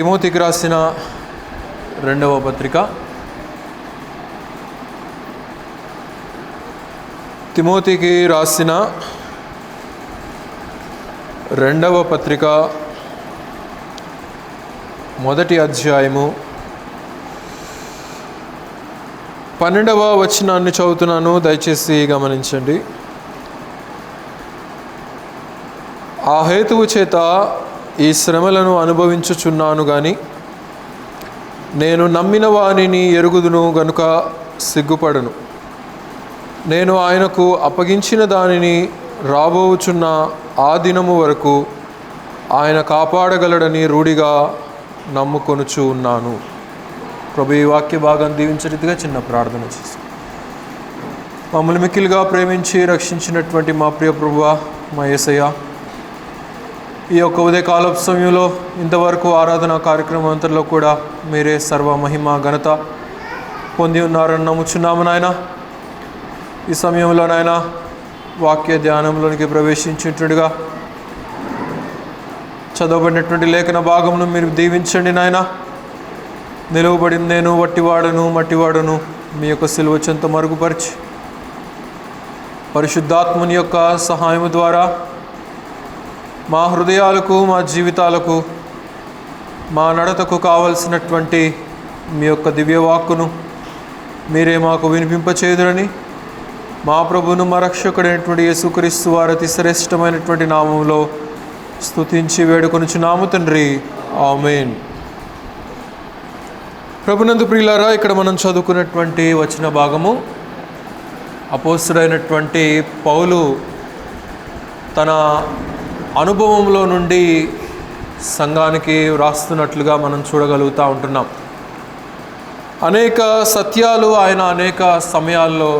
తిమోతికి రాసిన రెండవ పత్రిక. తిమోతికి రాసిన రెండవ పత్రిక మొదటి అధ్యాయము 12వ వచనాన్ని చదువుతున్నాను, దయచేసి గమనించండి. ఆ హేతువు చేత ఈ శ్రమలను అనుభవించుచున్నాను గాని నేను నమ్మిన వానిని ఎరుగుదును గనుక సిగ్గుపడను. నేను ఆయనకు అప్పగించిన దానిని రాబోచున్న ఆ దినము వరకు ఆయన కాపాడగలడని రూఢిగా నమ్ముకొనుచు ఉన్నాను. ప్రభు ఈ వాక్య భాగం దీవించరీతిగా చిన్న ప్రార్థన చేసి, మమ్మల్ని మిక్కిలిగా ప్రేమించి రక్షించినటువంటి మా ప్రియ ప్రభువా, మా యేసయ్య, ఈ యొక్క ఉదయకాల సమయంలో ఇంతవరకు ఆరాధన కార్యక్రమం అంతలో కూడా మీరే సర్వ మహిమ ఘనత పొంది ఉన్నారని నమ్ముచున్నాము నాయన. ఈ సమయంలో నాయన వాక్య ధ్యానంలోనికి ప్రవేశించేట్టుగా చదవబడినటువంటి లేఖన భాగమును మీరు దీవించండి నాయన. నిలువబడిన నేను వట్టివాడను మట్టివాడను మీ యొక్క సిలువ చెంత మరుగుపరిచి పరిశుద్ధాత్మని యొక్క సహాయము ద్వారా మా హృదయాలకు, మా జీవితాలకు, మా నడతకు కావలసినటువంటి మీ యొక్క దివ్యవాక్కును మీరే మాకు వినిపింపచేయుదురని మా ప్రభువును మా రక్షకుడైనటువంటి యేసుక్రీస్తు వారి అతి శ్రేష్టమైనటువంటి నామంలో స్తుతించి వేడుకొనుచున్నాము తండ్రి, ఆమేన్. ప్రభునందు ప్రియులారా, ఇక్కడ మనం చదువుకున్నటువంటి వచన భాగము అపోస్తలుడైనటువంటి పౌలు తన అనుభవంలో నుండి సంఘానికి వ్రాస్తున్నట్లుగా మనం చూడగలుగుతూ ఉంటున్నాం. అనేక సత్యాలు ఆయన అనేక సమయాల్లో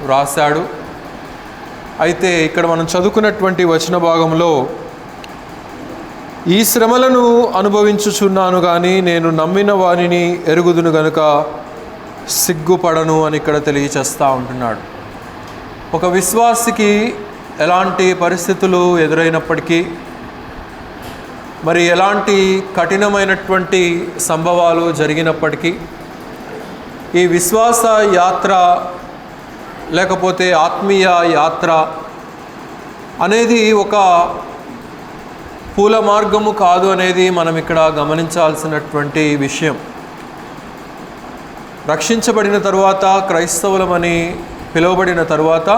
వ్రాశాడు. అయితే ఇక్కడ మనం చదువుకున్నటువంటి వచన భాగంలో ఈ శ్రమలను అనుభవించుచున్నాను కానీ నేను నమ్మిన వానిని ఎరుగుదును గనుక సిగ్గుపడను అని ఇక్కడ తెలియచేస్తూ ఉంటున్నాడు. ఒక విశ్వాసికి ఎలాంటి పరిస్థితులు ఎదురైనప్పటికీ, మరి ఎలాంటి కఠినమైనటువంటి సంభవాలు జరిగినప్పటికీ, ఈ విశ్వాస యాత్ర లేకపోతే ఆత్మీయ యాత్ర అనేది ఒక పూల మార్గము కాదు అనేది మనం ఇక్కడ గమనించాల్సినటువంటి విషయం. రక్షించబడిన తరువాత, క్రైస్తవులమని పిలువబడిన తరువాత,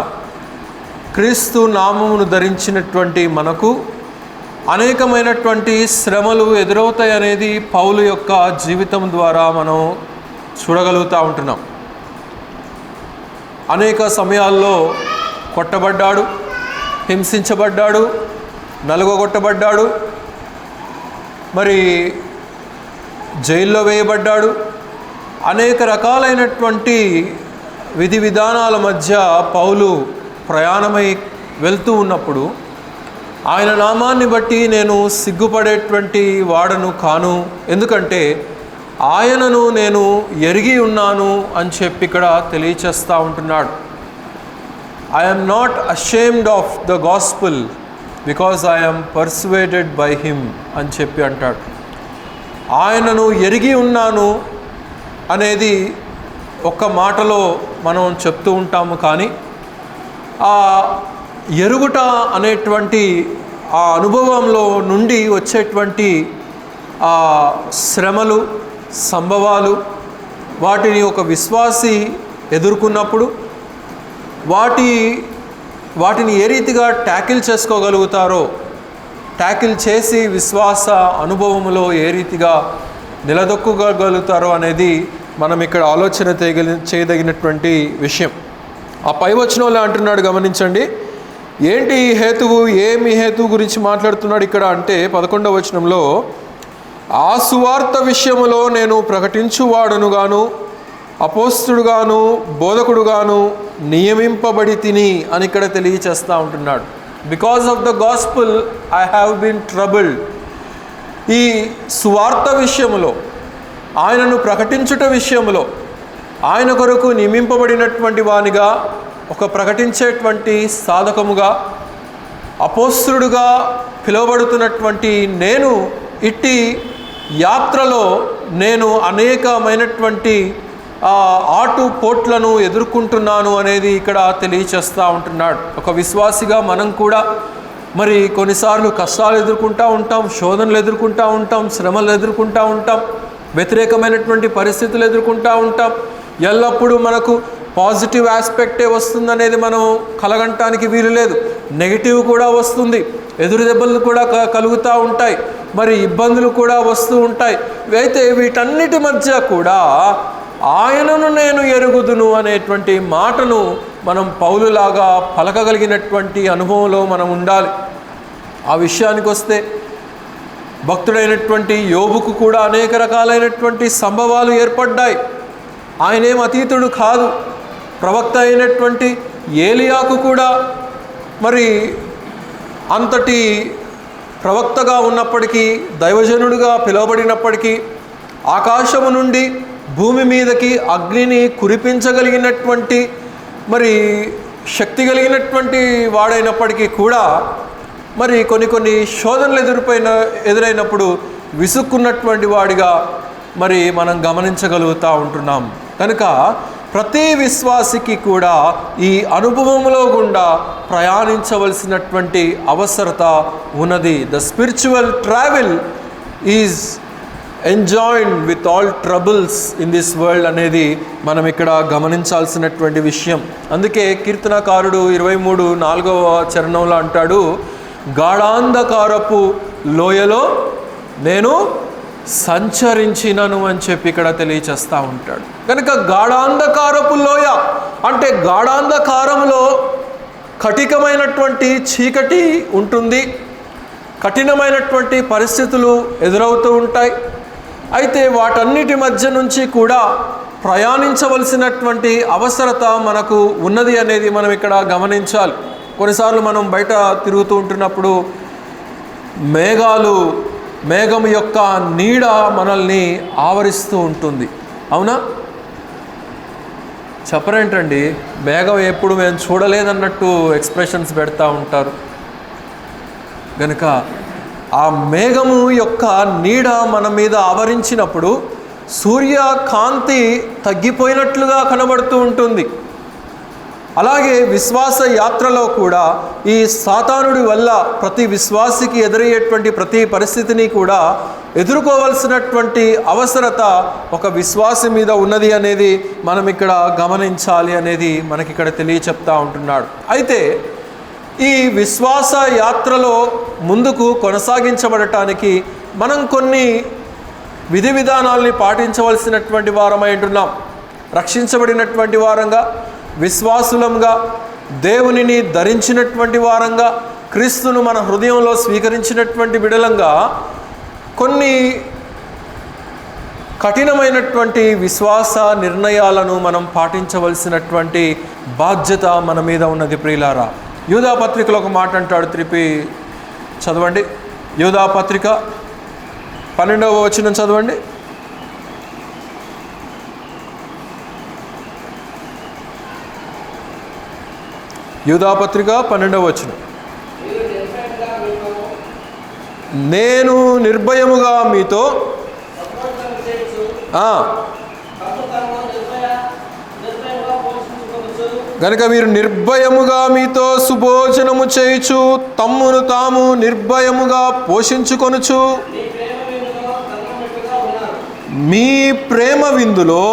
క్రీస్తు నామమును ధరించినటువంటి మనకు అనేకమైనటువంటి శ్రమలు ఎదురవుతాయి అనేది పౌలు యొక్క జీవితం ద్వారా మనం చూడగలుగుతూ ఉంటున్నాం. అనేక సమయాల్లో కొట్టబడ్డాడు, హింసించబడ్డాడు, నలుగొట్టబడ్డాడు, మరి జైల్లో వేయబడ్డాడు. అనేక రకాలైనటువంటి విధి విధానాల మధ్య పౌలు ప్రయాణమై వెళ్తూ ఉన్నప్పుడు ఆయన నామాన్ని బట్టి నేను సిగ్గుపడేటువంటి వాడను కాను, ఎందుకంటే ఆయనను నేను ఎరిగి ఉన్నాను అని చెప్పి ఇక్కడ తెలియచేస్తూ ఉంటున్నాడు. I'm not ashamed of the gospel because I'm persuaded by him అని చెప్పి అంటాడు. ఆయనను ఎరిగి ఉన్నాను అనేది ఒక్క మాటలో మనం చెప్తూ ఉంటాము, కానీ ఆ ఎరుగుట అనేటువంటి ఆ అనుభవంలో నుండి వచ్చేటువంటి ఆ శ్రమలు, సంభవాలు, వాటిని ఒక విశ్వాసి ఎదుర్కొన్నప్పుడు వాటిని ఏ రీతిగా ట్యాకిల్ చేసుకోగలుగుతారో, ట్యాకిల్ చేసి విశ్వాస అనుభవంలో ఏ రీతిగా నిలదొక్కగలుగుతారో అనేది మనం ఇక్కడ ఆలోచన చేయదగినటువంటి విషయం. ఆ పై వచనంలో అంటున్నాడు, గమనించండి. ఏంటి ఈ హేతువు, ఏమి హేతువు గురించి మాట్లాడుతున్నాడు ఇక్కడ అంటే 11వ వచనంలో, ఆ సువార్త విషయములో నేను ప్రకటించువాడును గాను, అపోస్తుడుగాను, బోధకుడుగాను నియమింపబడి తిని అని ఇక్కడ తెలియచేస్తూ ఉంటున్నాడు. Because of the gospel I have been troubled. ఈ సువార్త విషయములో, ఆయనను ప్రకటించుట విషయంలో, ఆయన కొరకు నియమింపబడినటువంటి వానిగా, ఒక ప్రకటించేటువంటి సాధకముగా, అపోస్తలుడుగా పిలువబడుతున్నటువంటి నేను ఇట్టి యాత్రలో నేను అనేకమైనటువంటి ఆటుపోట్లను ఎదుర్కొంటున్నాను అనేది ఇక్కడ తెలియచేస్తూ ఉంటున్నాడు. ఒక విశ్వాసిగా మనం కూడా మరి కొన్నిసార్లు కష్టాలు ఎదుర్కొంటూ ఉంటాం, శోధనలు ఎదుర్కొంటూ ఉంటాం, శ్రమలు ఎదుర్కొంటూ ఉంటాం, వ్యతిరేకమైనటువంటి పరిస్థితులు ఎదుర్కొంటూ ఉంటాం. ఎల్లప్పుడూ మనకు పాజిటివ్ ఆస్పెక్టే వస్తుందనేది మనం కలగంటానికి వీలు లేదు. నెగిటివ్ కూడా వస్తుంది, ఎదురు దెబ్బలు కూడా కలుగుతూ ఉంటాయి, మరి ఇబ్బందులు కూడా వస్తూ ఉంటాయి. అయితే వీటన్నిటి మధ్య కూడా ఆయనను నేను ఎరుగుదును అనేటువంటి మాటను మనం పౌలులాగా పలకగలిగినటువంటి అనుభవంలో మనం ఉండాలి. ఆ విషయానికి వస్తే భక్తుడైనటువంటి యోబుకు కూడా అనేక రకాలైనటువంటి సంభవాలు ఏర్పడ్డాయి. ఆయనేం అతీతుడు కాదు. ప్రవక్త అయినటువంటి ఏలియాకు కూడా మరి అంతటి ప్రవక్తగా ఉన్నప్పటికీ, దైవజనుడిగా పిలువబడినప్పటికీ, ఆకాశము నుండి భూమి మీదకి అగ్నిని కురిపించగలిగినటువంటి మరి శక్తి కలిగినటువంటి వాడైనప్పటికీ కూడా మరి కొన్ని శోధనలు ఎదురైనప్పుడు విసుక్కున్నటువంటి వాడిగా మరి మనం గమనించగలుగుతూ ఉంటున్నాం. కనుక ప్రతి విశ్వాసికి కూడా ఈ అనుభవంలో గుండా ప్రయాణించవలసినటువంటి అవసరత ఉన్నది. The spiritual travel is enjoyed with all troubles in this world అనేది మనం ఇక్కడ గమనించాల్సినటువంటి విషయం. అందుకే కీర్తనకారుడు 23:4వ చరణంలో అంటాడు, గాఢాంధకారపు లోయలో నేను సంచరించినను అని చెప్పి ఇక్కడ తెలియచేస్తూ ఉంటాడు. కనుక గాఢాంధకారపు లోయ అంటే గాఢాంధకారంలో కఠినమైనటువంటి చీకటి ఉంటుంది, కఠినమైనటువంటి పరిస్థితులు ఎదురవుతూ ఉంటాయి. అయితే వాటన్నిటి మధ్య నుంచి కూడా ప్రయాణించవలసినటువంటి అవసరత మనకు ఉన్నది అనేది మనం ఇక్కడ గమనించాలి. కొన్నిసార్లు మనం బయట తిరుగుతూ ఉంటున్నప్పుడు మేఘం యొక్క నీడ మనల్ని ఆవరిస్తూ ఉంటుంది. అవునా? చెప్పరేంటండి, మేఘం ఎప్పుడు మేము చూడలేదన్నట్టు ఎక్స్ప్రెషన్స్ పెడతా ఉంటారు. కనుక ఆ మేఘము యొక్క నీడ మన మీద ఆవరించినప్పుడు సూర్యకాంతి తగ్గిపోయినట్లుగా కనబడుతూ ఉంటుంది. అలాగే విశ్వాస యాత్రలో కూడా ఈ సాతానుడి వల్ల ప్రతి విశ్వాసికి ఎదురయ్యేటువంటి ప్రతి పరిస్థితిని కూడా ఎదుర్కోవలసినటువంటి అవసరత ఒక విశ్వాసి మీద ఉన్నది అనేది మనం ఇక్కడ గమనించాలి అనేది మనకి ఇక్కడ తెలియచెప్తా ఉంటున్నాడు. అయితే ఈ విశ్వాస యాత్రలో ముందుకు కొనసాగించబడటానికి మనం కొన్ని విధి విధానాల్ని పాటించవలసినటువంటి వారమై ఉంటున్నాం. రక్షించబడినటువంటి వారంగా, విశ్వాసులంగా, దేవునిని ధరించినటువంటి వారంగా, క్రీస్తును మన హృదయంలో స్వీకరించినటువంటి బిడలంగా కొన్ని కఠినమైనటువంటి విశ్వాస నిర్ణయాలను మనం పాటించవలసినటువంటి బాధ్యత మన మీద ఉన్నది. ప్రియులారా, యూదా పత్రికలో ఒక మాట అంటాడు, చదవండి. యూదా పత్రిక 12వ వచనం చదవండి. యూదా పత్రిక 12వ వచనం. నేను నిర్భయముగా మీతో గనుక వీరు నిర్భయముగా మీతో సుభోజనము చేయుచు తమ్మును తాము నిర్భయముగా పోషించుకొనుచు మీ ప్రేమ విందులో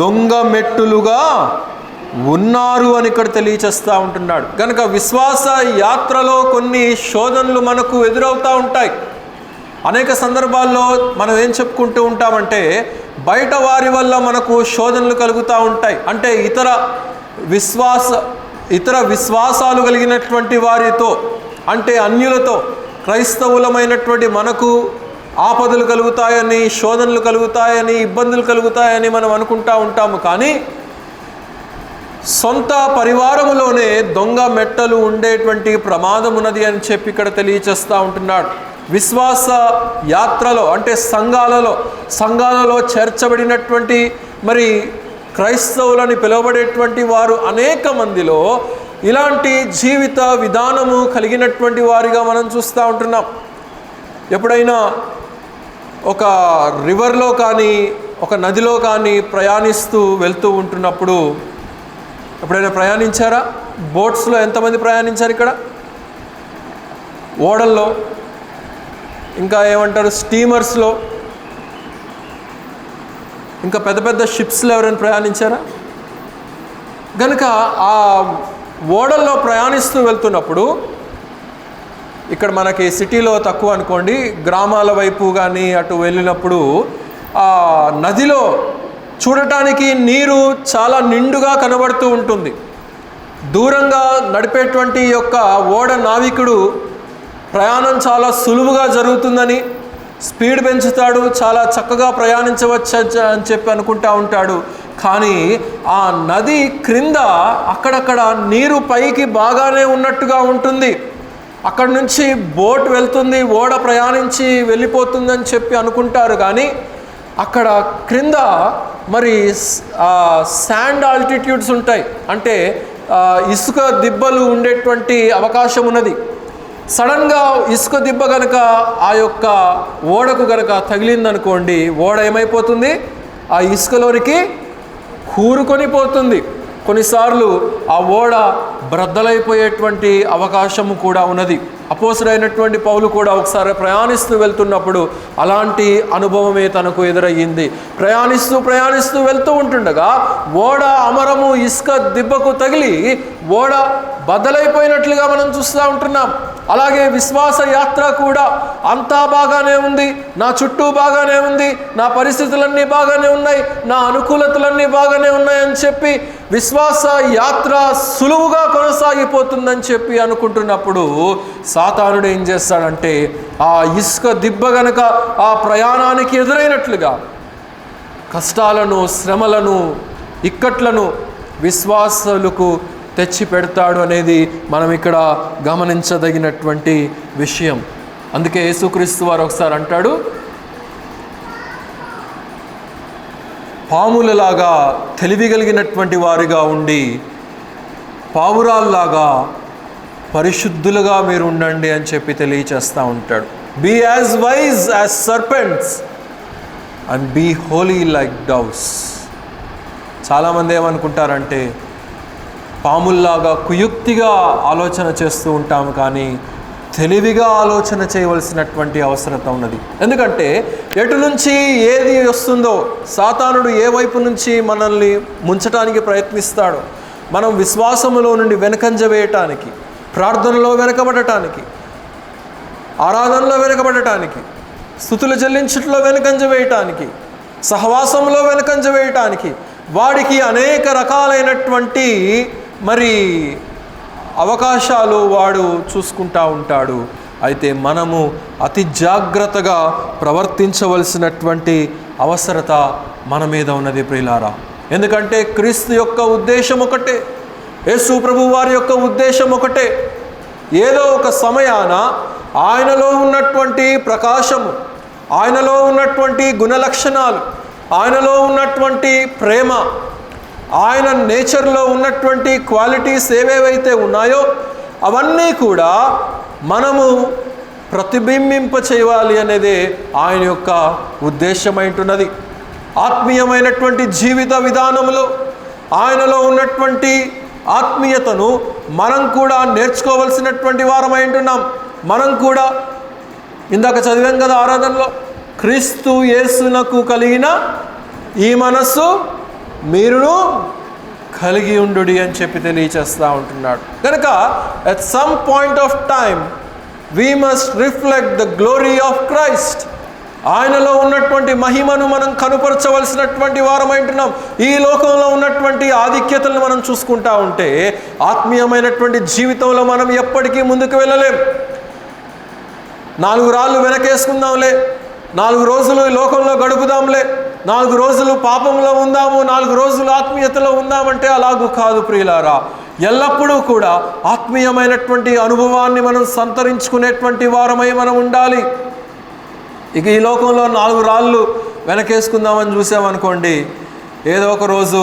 దొంగ మెట్టులుగా ఉన్నారు అని ఇక్కడ తెలియచేస్తూ ఉంటున్నాడు. కనుక విశ్వాస యాత్రలో కొన్ని శోధనలు మనకు ఎదురవుతూ ఉంటాయి. అనేక సందర్భాల్లో మనం ఏం చెప్పుకుంటూ ఉంటామంటే బయట వారి వల్ల మనకు శోధనలు కలుగుతూ ఉంటాయి. అంటే ఇతర విశ్వాసాలు కలిగినటువంటి వారితో, అంటే అన్యులతో, క్రైస్తవులమైనటువంటి మనకు ఆపదలు కలుగుతాయని, శోధనలు కలుగుతాయని, ఇబ్బందులు కలుగుతాయని మనం అనుకుంటూ ఉంటాము. కానీ సొంత పరివారములోనే దొంగ మెట్టలు ఉండేటువంటి ప్రమాదం ఉన్నది అని చెప్పి ఇక్కడ తెలియచేస్తూ ఉంటున్నాడు. విశ్వాస యాత్రలో అంటే సంఘాలలో చేర్చబడినటువంటి మరి క్రైస్తవులని పిలువబడేటువంటి వారు అనేక మందిలో ఇలాంటి జీవిత విధానము కలిగినటువంటి వారిగా మనం చూస్తూ ఉంటున్నాం. ఎప్పుడైనా ఒక రివర్లో కానీ ఒక నదిలో కానీ ప్రయాణిస్తూ వెళ్తూ ఉంటున్నప్పుడు ఎప్పుడైనా ప్రయాణించారా? బోట్స్లో ఎంతమంది ప్రయాణించారు ఇక్కడ? ఓడల్లో, ఇంకా ఏమంటారు స్టీమర్స్లో, ఇంకా పెద్ద పెద్ద షిప్స్లో ఎవరైనా ప్రయాణించారా? కనుక ఆ ఓడల్లో ప్రయాణిస్తూ వెళ్తున్నప్పుడు, ఇక్కడ మనకి సిటీలో తక్కువ అనుకోండి, గ్రామాల వైపు కానీ అటు వెళ్ళినప్పుడు ఆ నదిలో చూడటానికి నీరు చాలా నిండుగా కనబడుతూ ఉంటుంది. దూరంగా నడిపేటువంటి యొక్క ఓడ నావికుడు ప్రయాణం చాలా సులువుగా జరుగుతుందని, స్పీడ్ పెంచుతాడు, చాలా చక్కగా ప్రయాణించవచ్చు అని చెప్పి అనుకుంటా ఉంటాడు. కానీ ఆ నది క్రింద అక్కడక్కడ నీరు పైకి బాగానే ఉన్నట్టుగా ఉంటుంది. అక్కడి నుంచి బోట్ వెళ్తుంది, ఓడ ప్రయాణించి వెళ్ళిపోతుందని చెప్పి అనుకుంటారు. కానీ అక్కడ క్రింద మరి శాండ్ ఆల్టిట్యూడ్స్ ఉంటాయి, అంటే ఇసుక దిబ్బలు ఉండేటువంటి అవకాశం ఉన్నది. సడన్గా ఇసుక దిబ్బ కనుక ఆ యొక్క ఓడకు కనుక తగిలిందనుకోండి, ఓడ ఏమైపోతుంది? ఆ ఇసుకలోనికి కూరుకొని పోతుంది. కొన్నిసార్లు ఆ ఓడ బ్రద్దలైపోయేటువంటి అవకాశము కూడా ఉన్నది. అపోస్తలుడైనటువంటి పౌలు కూడా ఒకసారి ప్రయాణిస్తూ వెళ్తున్నప్పుడు అలాంటి అనుభవమే తనకు ఎదురయ్యింది. ప్రయాణిస్తూ వెళ్తూ ఉంటుండగా ఓడ అమరము ఇసుక దిబ్బకు తగిలి ఓడ బద్దలైపోయినట్లుగా మనం చూస్తూ ఉంటున్నాం. అలాగే విశ్వాస యాత్ర కూడా అంతా బాగానే ఉంది, నా చుట్టూ బాగానే ఉంది, నా పరిస్థితులన్నీ బాగానే ఉన్నాయి, నా అనుకూలతలన్నీ బాగానే ఉన్నాయని చెప్పి విశ్వాస యాత్ర సులువుగా కొనసాగిపోతుందని చెప్పి అనుకుంటున్నప్పుడు సాతానుడు ఏం చేస్తాడంటే ఆ ఇసుక దిబ్బ గనక ఆ ప్రయాణానికి ఎదురైనట్లుగా కష్టాలను, శ్రమలను, ఇక్కట్లను విశ్వాసులకు తెచ్చి పెడతాడు అనేది మనం ఇక్కడ గమనించదగినటువంటి విషయం. అందుకే యేసుక్రీస్తు వారు ఒకసారి అంటాడు, పాములలాగా తెలివిగలిగినటువంటి వారిగా ఉండి పావురాల్లాగా పరిశుద్ధులుగా మీరు ఉండండి అని చెప్పి తెలియచేస్తూ ఉంటాడు. Be as wise as serpents and be holy like doves. చాలామంది ఏమనుకుంటారంటే పాముల్లాగా కుయుక్తిగా ఆలోచన చేస్తూ ఉంటాము, కానీ తెలివిగా ఆలోచన చేయవలసినటువంటి అవసరత ఉన్నది. ఎందుకంటే ఎటు నుంచి ఏది వస్తుందో, సాతానుడు ఏ వైపు నుంచి మనల్ని ముంచటానికి ప్రయత్నిస్తాడో, మనం విశ్వాసములో నుండి వెనకంజ వేయటానికి, ప్రార్థనలో వెనకబడటానికి, ఆరాధనలో వెనకబడటానికి, స్తుతులు చెల్లించట్లో వెనకంజ వేయటానికి, సహవాసంలో వెనకంజ వేయటానికి వాడికి అనేక రకాలైనటువంటి మరి అవకాశాలు వాడు చూసుకుంటూ ఉంటాడు. అయితే మనము అతి జాగ్రత్తగా ప్రవర్తించవలసినటువంటి అవసరత మన మీద ఉన్నది ప్రియులారా. ఎందుకంటే క్రీస్తు యొక్క ఉద్దేశం ఒకటే, యేసు ప్రభు వారి యొక్క ఉద్దేశం ఒకటే. ఏదో ఒక సమయాన ఆయనలో ఉన్నటువంటి ప్రకాశము, ఆయనలో ఉన్నటువంటి గుణలక్షణాలు, ఆయనలో ఉన్నటువంటి ప్రేమ, ఆయన నేచర్లో ఉన్నటువంటి క్వాలిటీస్ ఏవేవైతే ఉన్నాయో అవన్నీ కూడా మనము ప్రతిబింబింప చేయాలి అనేదే ఆయన యొక్క ఉద్దేశమైంటున్నది. ఆత్మీయమైనటువంటి జీవిత విధానంలో ఆయనలో ఉన్నటువంటి ఆత్మీయతను మనం కూడా నేర్చుకోవలసినటువంటి వారమైంటున్నాం. మనం కూడా ఇందాక చదివాం కదా ఆరాధనలో, క్రీస్తు యేసునకు కలిగిన ఈ మనస్సు మీరును కలిగి ఉండుడి అని చెప్పి తెలియచేస్తూ ఉంటున్నాడు. కనుక at some point of time we must reflect the glory of Christ. ఆయనలో ఉన్నటువంటి మహిమను మనం కనుపరచవలసినటువంటి వారమైంటున్నాం. ఈ లోకంలో ఉన్నటువంటి ఆధిక్యతలను మనం చూసుకుంటా ఉంటే ఆత్మీయమైనటువంటి జీవితంలో మనం ఎప్పటికీ ముందుకు వెళ్ళలేం. 4 రాళ్ళు వెనకేసుకుందాంలే, 4 రోజులు ఈ లోకంలో గడుపుదాంలే, 4 రోజులు పాపంలో ఉందాము, 4 రోజులు ఆత్మీయతలో ఉందామంటే అలాగూ కాదు ప్రియులారా. ఎల్లప్పుడూ కూడా ఆత్మీయమైనటువంటి అనుభవాన్ని మనం సంతరించుకునేటువంటి వారమై మనం ఉండాలి. ఇక ఈ లోకంలో 4 రాళ్ళు వెనకేసుకుందామని చూసామనుకోండి, ఏదో ఒక రోజు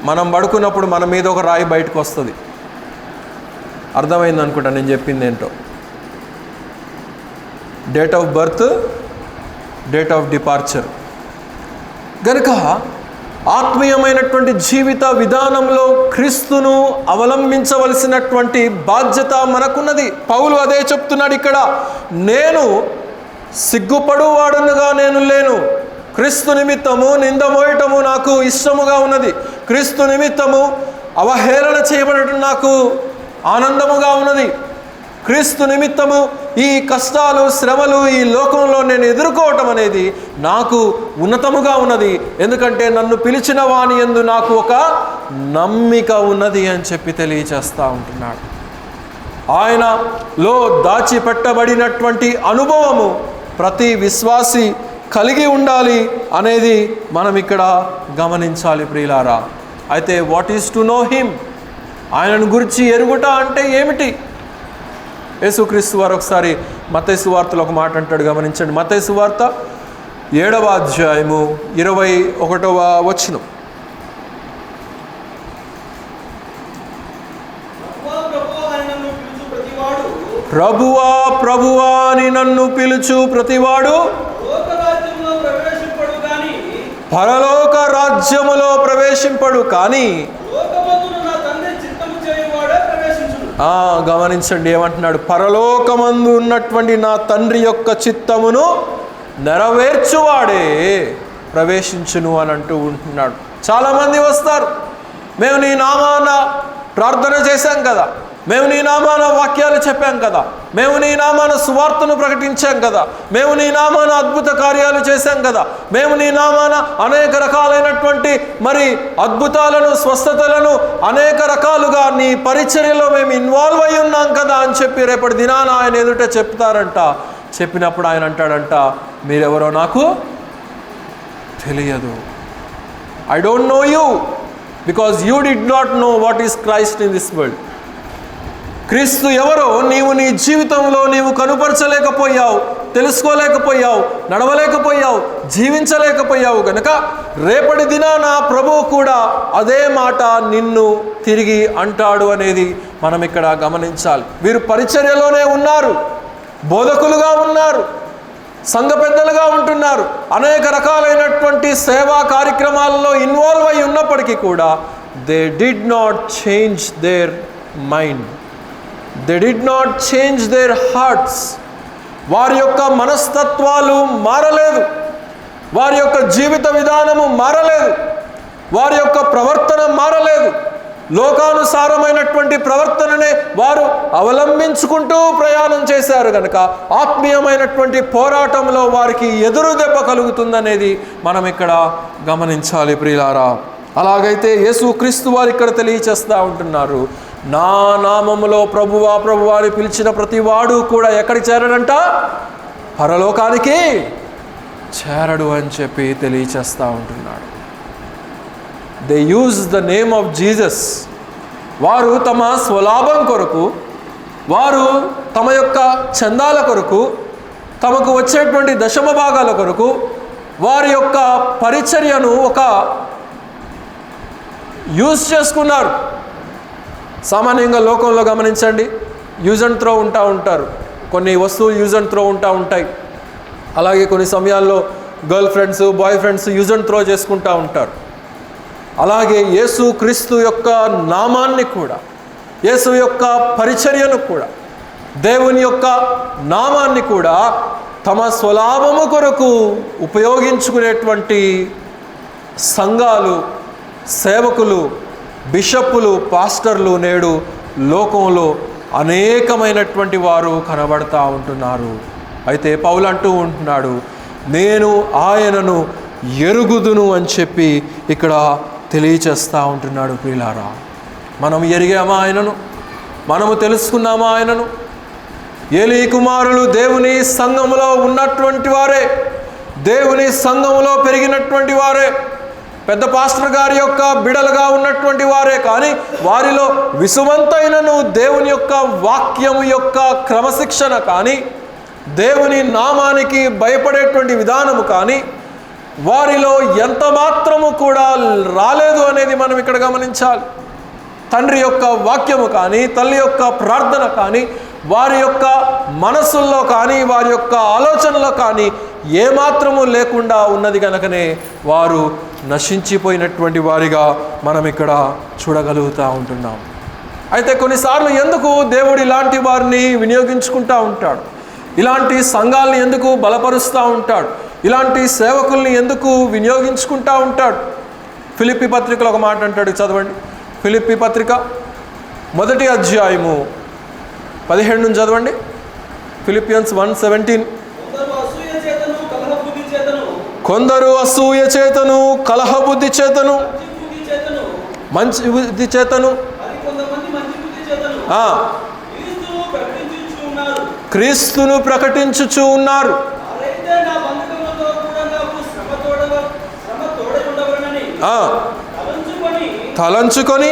మనం పడుకున్నప్పుడు మన మీద ఒక రాయి బయటకు వస్తుంది. అర్థమైంది అనుకుంటా నేను చెప్పింది ఏంటో. Date of birth date of departure. గనుక ఆత్మీయమైనటువంటి జీవిత విధానంలో క్రీస్తును అవలంబించవలసినటువంటి బాధ్యత మనకున్నది. పౌలు అదే చెప్తున్నాడు ఇక్కడ. నేను సిగ్గుపడువాడనుగా నేను లేను. క్రీస్తు నిమిత్తము నింద మోయటము నాకు ఇష్టముగా ఉన్నది. క్రీస్తు నిమిత్తము అవహేళన చేయబడటం నాకు ఆనందముగా ఉన్నది. క్రీస్తు నిమిత్తము ఈ కష్టాలు శ్రమలు ఈ లోకంలో నేను ఎదుర్కోవటం అనేది నాకు ఉన్నతముగా ఉన్నది. ఎందుకంటే నన్ను పిలిచిన వాని యందు నాకు ఒక నమ్మిక ఉన్నది అని చెప్పి తెలియచేస్తూ ఉంటున్నాడు. ఆయనలో దాచిపెట్టబడినటువంటి అనుభవము ప్రతి విశ్వాసి కలిగి ఉండాలి అనేది మనం ఇక్కడ గమనించాలి ప్రియులారా. అయితే what is to know him? ఆయనను గురించి ఎరుగుట అంటే ఏమిటి? యేసుక్రీస్తు వారు ఒకసారి మత్తయి సువార్తలో ఒక మాట అంటాడు, గమనించండి. మత్తయి సువార్త 7వ అధ్యాయము 21వ వచనం. ప్రభువా ప్రభువా అని నన్ను పిలుచు ప్రతివాడు పరలోక రాజ్యములో ప్రవేశింపడు, కానీ గమనించండి ఏమంటున్నాడు? పరలోకమందు ఉన్నటువంటి నా తండ్రి యొక్క చిత్తమును నెరవేర్చువాడే ప్రవేశించును అని అంటూ ఉంటున్నాడు. చాలామంది వస్తారు, మేము నీ నామాన ప్రార్థన చేశాం కదా, మేము నీ నామాన వాక్యాలు చెప్పాం కదా, మేము నీ నామాన సువార్తను ప్రకటించాం కదా, మేము నీ నామాన అద్భుత కార్యాలు చేశాం కదా, మేము నీ నామాన అనేక రకాలైనటువంటి మరి అద్భుతాలను స్వస్థతలను అనేక రకాలుగా నీ పరిచర్యలో మేము ఇన్వాల్వ్ అయి ఉన్నాం కదా అని చెప్పి రేపటి దినాన ఆయన ఎదుట చెప్తారంట. చెప్పినప్పుడు ఆయన అంటాడంట, మీరెవరో నాకు తెలియదు. I don't know you because you did not know what is Christ in this world. క్రీస్తు ఎవరో నీవు నీ జీవితంలో నీవు కనుపరచలేకపోయావు, తెలుసుకోలేకపోయావు, నడవలేకపోయావు, జీవించలేకపోయావు. కనుక రేపటి దినాన ప్రభువు కూడా అదే మాట నిన్ను తిరిగి అంటాడు అనేది మనం ఇక్కడ గమనించాలి. వీరు పరిచర్యలోనే ఉన్నారు, బోధకులుగా ఉన్నారు, సంఘ పెద్దలుగా ఉంటున్నారు, అనేక రకాలైనటువంటి సేవా కార్యక్రమాలలో ఇన్వాల్వ్ అయి ఉన్నప్పటికీ కూడా they did not change their mind, they did not change their hearts. వారి యొక్క మనస్తత్వాలు మారలేదు, వారి యొక్క జీవిత విధానము మారలేదు, వారి యొక్క ప్రవర్తన మారలేదు. లోకానుసారమైనటువంటి ప్రవర్తననే వారు అవలంబించుకుంటూ ప్రయాణం చేశారు. కనుక ఆత్మీయమైనటువంటి పోరాటంలో వారికి ఎదురు దెబ్బ కలుగుతుందనేది మనం ఇక్కడ గమనించాలి ప్రియులారా. అలాగైతే యేసుక్రీస్తు వారు ఇక్కడ తెలియచేస్తూ ఉంటున్నారు, నా నామములో ప్రభువా ప్రభువా అని పిలిచిన ప్రతి వాడు కూడా ఎక్కడికి చేరడంట? పరలోకానికి చేరడు అని చెప్పి తెలియచేస్తూ ఉంటున్నాడు. They use the name of Jesus. వారు తమ స్వలాభం కొరకు, వారు తమ యొక్క చందాల కొరకు, తమకు వచ్చేటువంటి దశమ భాగాల కొరకు వారి యొక్క పరిచర్యను ఒక యూజ్ చేసుకున్నారు. సామాన్యంగా లోకంలో గమనించండి, యూజ్ అండ్ త్రో ఉంటారు. కొన్ని వస్తువులు యూజ్ అండ్ త్రో ఉంటాయి. అలాగే కొన్ని సమయాల్లో girlfriends, boyfriends use and throw చేసుకుంటూ ఉంటారు. అలాగే యేసు క్రీస్తు యొక్క నామాన్ని కూడా, యేసు యొక్క పరిచర్యను కూడా, దేవుని యొక్క నామాన్ని కూడా తమ స్వలాభము కొరకు ఉపయోగించుకునేటువంటి సంఘాలు, సేవకులు, బిషప్పులు, పాస్టర్లు నేడు లోకంలో అనేకమైనటువంటి వారు కనబడతా ఉంటున్నారు. అయితే పౌలు అంటూ ఉంటున్నాడు, నేను ఆయనను ఎరుగుదును అని చెప్పి ఇక్కడ తెలియచేస్తూ ఉంటున్నాడు. ప్రియులారా, మనం ఎరిగామా ఆయనను? మనము తెలుసుకున్నామా ఆయనను? ఏలీ కుమారులు దేవుని సంఘములో ఉన్నటువంటి వారే, దేవుని సంఘములో పెరిగినటువంటి వారే, పెద్ద పాస్టర్ గారి యొక్క బిడలుగా ఉన్నటువంటి వారే. కానీ వారిలో విసువంతైనను దేవుని యొక్క వాక్యము యొక్క క్రమశిక్షణ కానీ, దేవుని నామానికి భయపడేటువంటి విధానము కానీ వారిలో ఎంత మాత్రము కూడా రాలేదు అనేది మనం ఇక్కడ గమనించాలి. తండ్రి యొక్క వాక్యము కానీ, తల్లి యొక్క ప్రార్థన కానీ, వారి యొక్క మనసుల్లో కానీ, వారి యొక్క ఆలోచనలో కానీ ఏమాత్రము లేకుండా ఉన్నది కనుకనే వారు నశించిపోయినటువంటి వారిగా మనం ఇక్కడ చూడగలుగుతూ ఉంటున్నాం. అయితే కొన్నిసార్లు ఎందుకు దేవుడు ఇలాంటి వారిని వినియోగించుకుంటూ ఉంటాడు, ఇలాంటి సంఘాలని ఎందుకు బలపరుస్తూ ఉంటాడు, ఇలాంటి సేవకుల్ని ఎందుకు వినియోగించుకుంటూ ఉంటాడు? ఫిలిప్పీ పత్రికలో ఒక మాట అంటాడు, చదవండి. ఫిలిప్పీ పత్రిక 1వ అధ్యాయము 17 నుంచి చదవండి. ఫిలిపియన్స్ 1:17. కొందరు అసూయ చేతను కలహబుద్ధి చేతను మంచి బుద్ధి చేతను క్రీస్తును ప్రకటించుచు ఉన్నారు. తలంచుకొని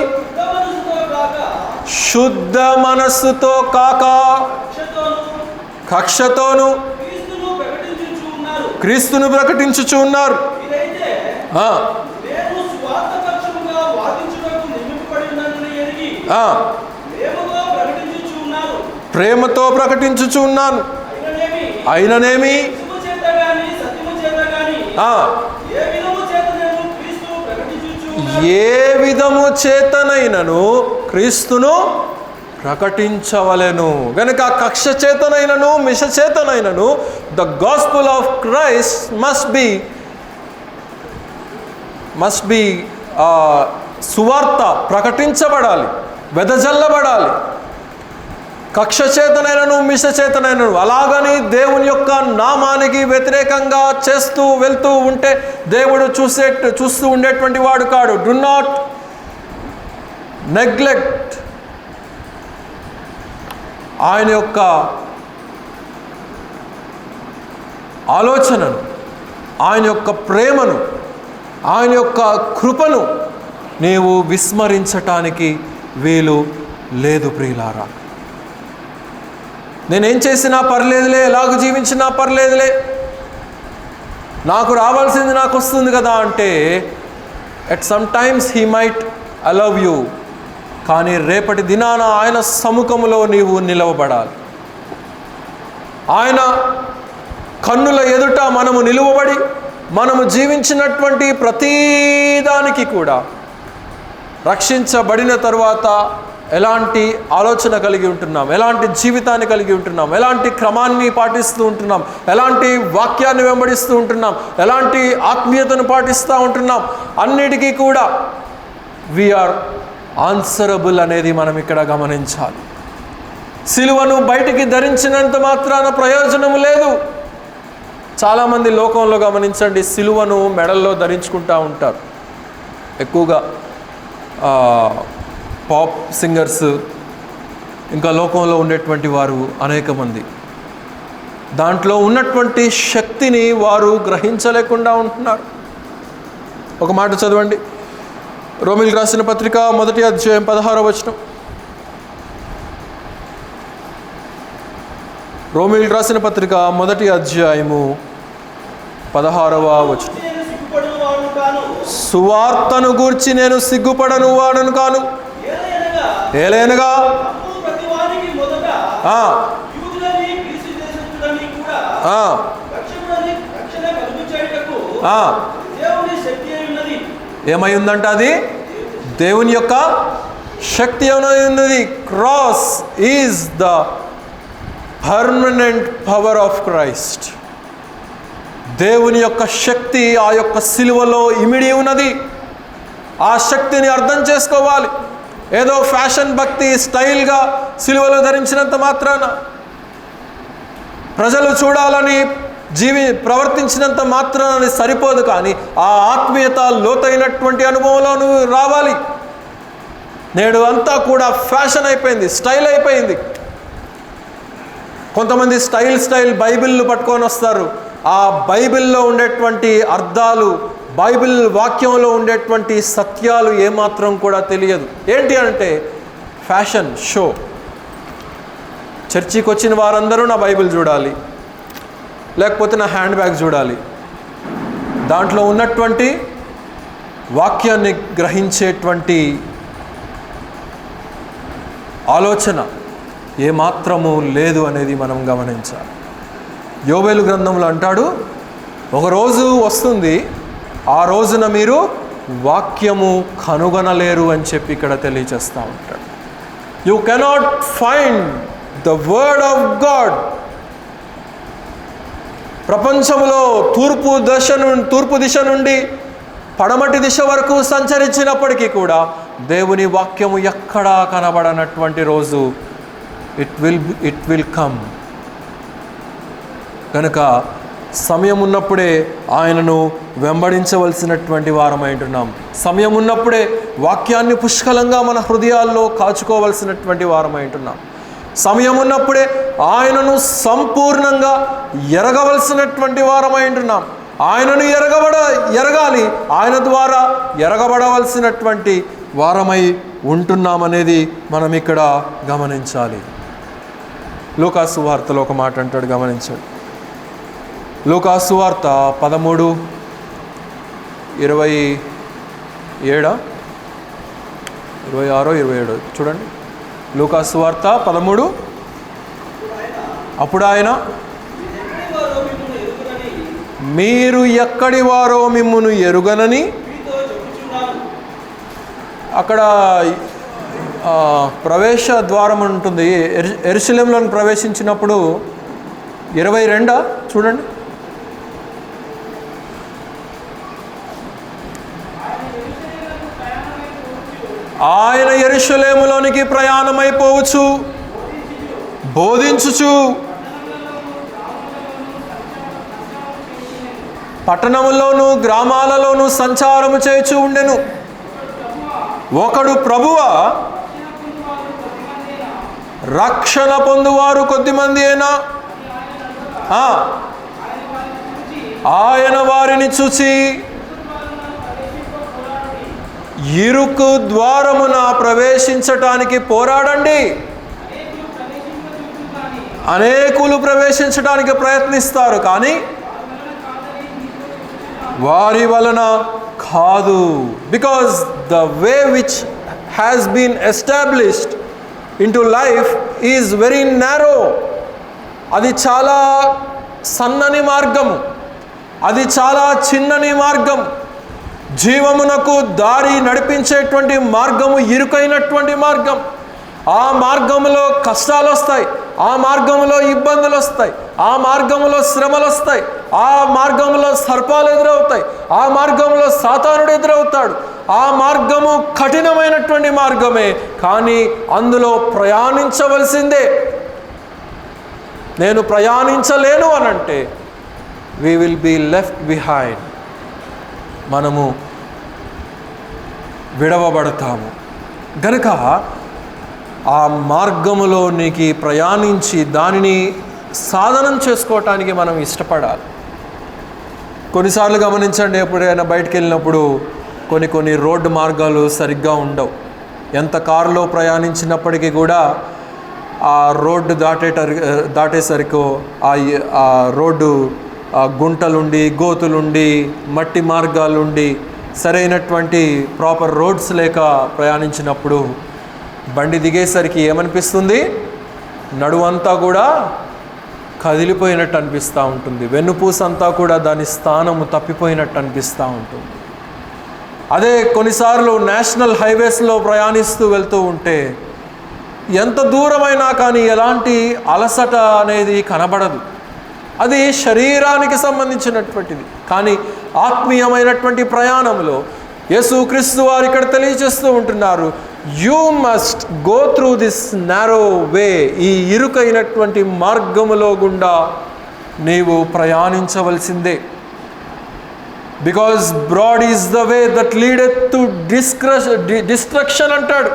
శుద్ధ మనస్సుతో కాక కక్షతోను క్రీస్తును ప్రకటించుచు ఉన్నారు. ప్రేమతో ప్రకటించుచు ఉన్నాను. అయిననేమి ఏ విధము చేతనైనను క్రీస్తును ప్రకటించవలెను. గనుక కక్ష చేతనైనను మిష చేతనైనను the gospel of Christ must be సువార్త ప్రకటించబడాలి, వెదజల్లబడాలి. కక్ష చేతనైనను మిష చేతనైనను అలాగని దేవుని యొక్క నామానికి వ్యతిరేకంగా చేస్తూ వెళ్తూ ఉంటే దేవుడు చూస్తూ ఉండేటువంటి వాడు కాడు. డు నాట్ నెగ్లెక్ట్ ఆయన యొక్క ఆలోచనను, ఆయన యొక్క ప్రేమను, ఆయన యొక్క కృపను నీవు విస్మరించటానికి వీలు లేదు ప్రియులారా. నేనేం చేసినా పర్లేదులే, ఎలాగ జీవించినా పర్లేదులే, నాకు రావాల్సింది నాకు వస్తుంది కదా అంటే at some times he might allow you. కానీ రేపటి దినాన ఆయన సముఖంలో నీవు నిలవబడాలి. ఆయన కన్నుల ఎదుట మనము నిలువబడి మనము జీవించినటువంటి ప్రతిదానికి కూడా రక్షించబడిన తరువాత ఎలాంటి ఆలోచన కలిగి ఉంటున్నాం, ఎలాంటి జీవితాన్ని కలిగి ఉంటున్నాం, ఎలాంటి క్రమాన్ని పాటిస్తూ ఉంటున్నాం, ఎలాంటి వాక్యాన్ని వెంబడిస్తూ ఉంటున్నాం, ఎలాంటి ఆత్మీయతను పాటిస్తూ ఉంటున్నాం, అన్నిటికీ కూడా వీఆర్ ఆన్సరబుల్ అనేది మనం ఇక్కడ గమనించాలి. సిలువను బయటికి ధరించినంత మాత్రాన ప్రయోజనం లేదు. చాలామంది లోకంలో గమనించండి, సిలువను మెడల్లో ధరించుకుంటూ ఉంటారు. ఎక్కువగా పాప్ సింగర్స్, ఇంకా లోకంలో ఉండేటువంటి వారు అనేక మంది దాంట్లో ఉన్నటువంటి శక్తిని వారు గ్రహించలేకుండా ఉంటున్నారు. ఒక మాట చదవండి, రోమీయులకు రాసిన పత్రిక 1వ అధ్యాయం 16వ వచనం. రోమీయులకు రాసిన పత్రిక 1వ అధ్యాయము 16వ వచనం. సువార్తను గూర్చి నేను సిగ్గుపడను వాడను కాను, ఏలైనగా ఏమై ఉందంట, అది దేవుని యొక్క శక్తి ఏమై ఉన్నది. Cross is the permanent power of Christ. దేవుని యొక్క శక్తి ఆ యొక్క సిలువలో ఇమిడి ఉన్నది. ఆ శక్తిని అర్థం చేసుకోవాలి. ఏదో ఫ్యాషన్ భక్తి స్టైల్గా సిలువలో ధరించినంత మాత్రాన, ప్రజలు చూడాలని ప్రవర్తించినంత మాత్రాన సరిపోదు. కానీ ఆ ఆత్మీయత లోతైనటువంటి అనుభవంలో నువ్వు రావాలి. నేడు అంతా కూడా ఫ్యాషన్ అయిపోయింది, స్టైల్ అయిపోయింది. కొంతమంది స్టైల్ బైబిల్ను పట్టుకొని వస్తారు. ఆ బైబిల్లో ఉండేటువంటి అర్థాలు, బైబిల్ వాక్యంలో ఉండేటువంటి సత్యాలు ఏమాత్రం కూడా తెలియదు. ఏంటి అంటే ఫ్యాషన్ షో. చర్చికి వచ్చిన వారందరూ నా బైబిల్ చూడాలి, లేకపోతే నా హ్యాండ్ బ్యాగ్ చూడాలి. దాంట్లో ఉన్నటువంటి వాక్యాన్ని గ్రహించేటువంటి ఆలోచన ఏమాత్రము లేదు అనేది మనం గమనించాలి. యోవేలు గ్రంథంలో అంటాడు, ఒక రోజు వస్తుంది, ఆ రోజున మీరు వాక్యము కనుగొనలేరు అని చెప్పి ఇక్కడ తెలియజేస్తూ ఉంటాడు. You cannot find the word of God. ప్రపంచంలో తూర్పు దిశ నుండి పడమటి దిశ వరకు సంచరించినప్పటికీ కూడా దేవుని వాక్యము ఎక్కడా కనబడనటువంటి రోజు ఇట్ విల్ కమ్. కనుక సమయం ఉన్నప్పుడే ఆయనను వెంబడించవలసినటువంటి వారమై ఉంటున్నాం. సమయం ఉన్నప్పుడే వాక్యాన్ని పుష్కలంగా మన హృదయాల్లో కాచుకోవలసినటువంటి వారమై ఉంటున్నాం. సమయం ఉన్నప్పుడే ఆయనను సంపూర్ణంగా ఎరగవలసినటువంటి వారమై ఉంటున్నాం. ఆయనను ఎరగాలి, ఆయన ద్వారా ఎరగబడవలసినటువంటి వారమై ఉంటున్నామనేది మనం ఇక్కడ గమనించాలి. లూకాసు సువార్తలో ఒక మాట అంటాడు, గమనించండి. లూకాసు సువార్త 13:27, 26, 27 చూడండి. లూకాసు సువార్త 13. అప్పుడు ఆయన, మీరు ఎక్కడి వారో మిమ్మును ఎరుగనని. అక్కడ ప్రవేశ ద్వారం ఉంటుంది. యెరూషలేములోకి ప్రవేశించినప్పుడు 22 చూడండి. ఆయన యెరూషలేములోనికి ప్రయాణమైపోవచ్చు, బోధించుచు పట్టణములోను గ్రామాలలోను సంచారము చేయుచు ఉండెను. ఒకడు ప్రభువా, రక్షణ పొందువారు కొద్దిమంది అయినా, ఆయన వారిని చూచి ఇరుకు ద్వారమున ప్రవేశించటానికి పోరాడండి. అనేకులు ప్రవేశించడానికి ప్రయత్నిస్తారు, కానీ వారి వలన కాదు. Because the way which has been established into life is very narrow. అది చాలా సన్నని మార్గము, అది చాలా చిన్నని మార్గం. జీవమునకు దారి నడిపించేటువంటి మార్గము ఇరుకైనటువంటి మార్గం. ఆ మార్గములో కష్టాలు వస్తాయి, ఆ మార్గములో ఇబ్బందులు వస్తాయి, ఆ మార్గములో శ్రమలు వస్తాయి, ఆ మార్గంలో సర్పాలు ఎదురవుతాయి, ఆ మార్గంలో సాతానుడు ఎదురవుతాడు. ఆ మార్గము కఠినమైనటువంటి మార్గమే, కానీ అందులో ప్రయాణించవలసిందే. నేను ప్రయాణించలేను అనంటే we will be left behind. మనము విడవబడతాము. గనుక ఆ మార్గములోనికి ప్రయాణించి దానిని సాధనం చేసుకోవటానికి మనం ఇష్టపడాలి. కొన్నిసార్లు గమనించండి, ఎప్పుడైనా బయటికి వెళ్ళినప్పుడు కొన్ని రోడ్డు మార్గాలు సరిగ్గా ఉండవు. ఎంత కారులో ప్రయాణించినప్పటికీ కూడా ఆ రోడ్డు దాటేసరికి ఆ రోడ్డు గుంటలుండి, గోతులుండి, మట్టి మార్గాలుండి, సరైనటువంటి ప్రాపర్ రోడ్స్ లేక ప్రయాణించినప్పుడు బండి దిగేసరికి ఏమనిపిస్తుంది? నడువంతా కూడా కదిలిపోయినట్టు అనిపిస్తూ ఉంటుంది. వెన్నుపూసంతా కూడా దాని స్థానము తప్పిపోయినట్టు అనిపిస్తూ ఉంటుంది. అదే కొన్నిసార్లు నేషనల్ హైవేస్లో ప్రయాణిస్తూ వెళ్తూ ఉంటే ఎంత దూరమైనా కానీ ఎలాంటి అలసట అనేది కనబడదు. అది శరీరానికి సంబంధించినటువంటిది. కానీ ఆత్మీయమైనటువంటి ప్రయాణంలో యేసుక్రీస్తు వారు ఇక్కడ తెలియజేస్తూ ఉంటున్నారు, you must go through this narrow way. ఈ ఇరుకైనటువంటి మార్గములో గుండా నీవు ప్రయాణించవలసిందే. Because broad is the way that leadeth to destruction అంటాడు.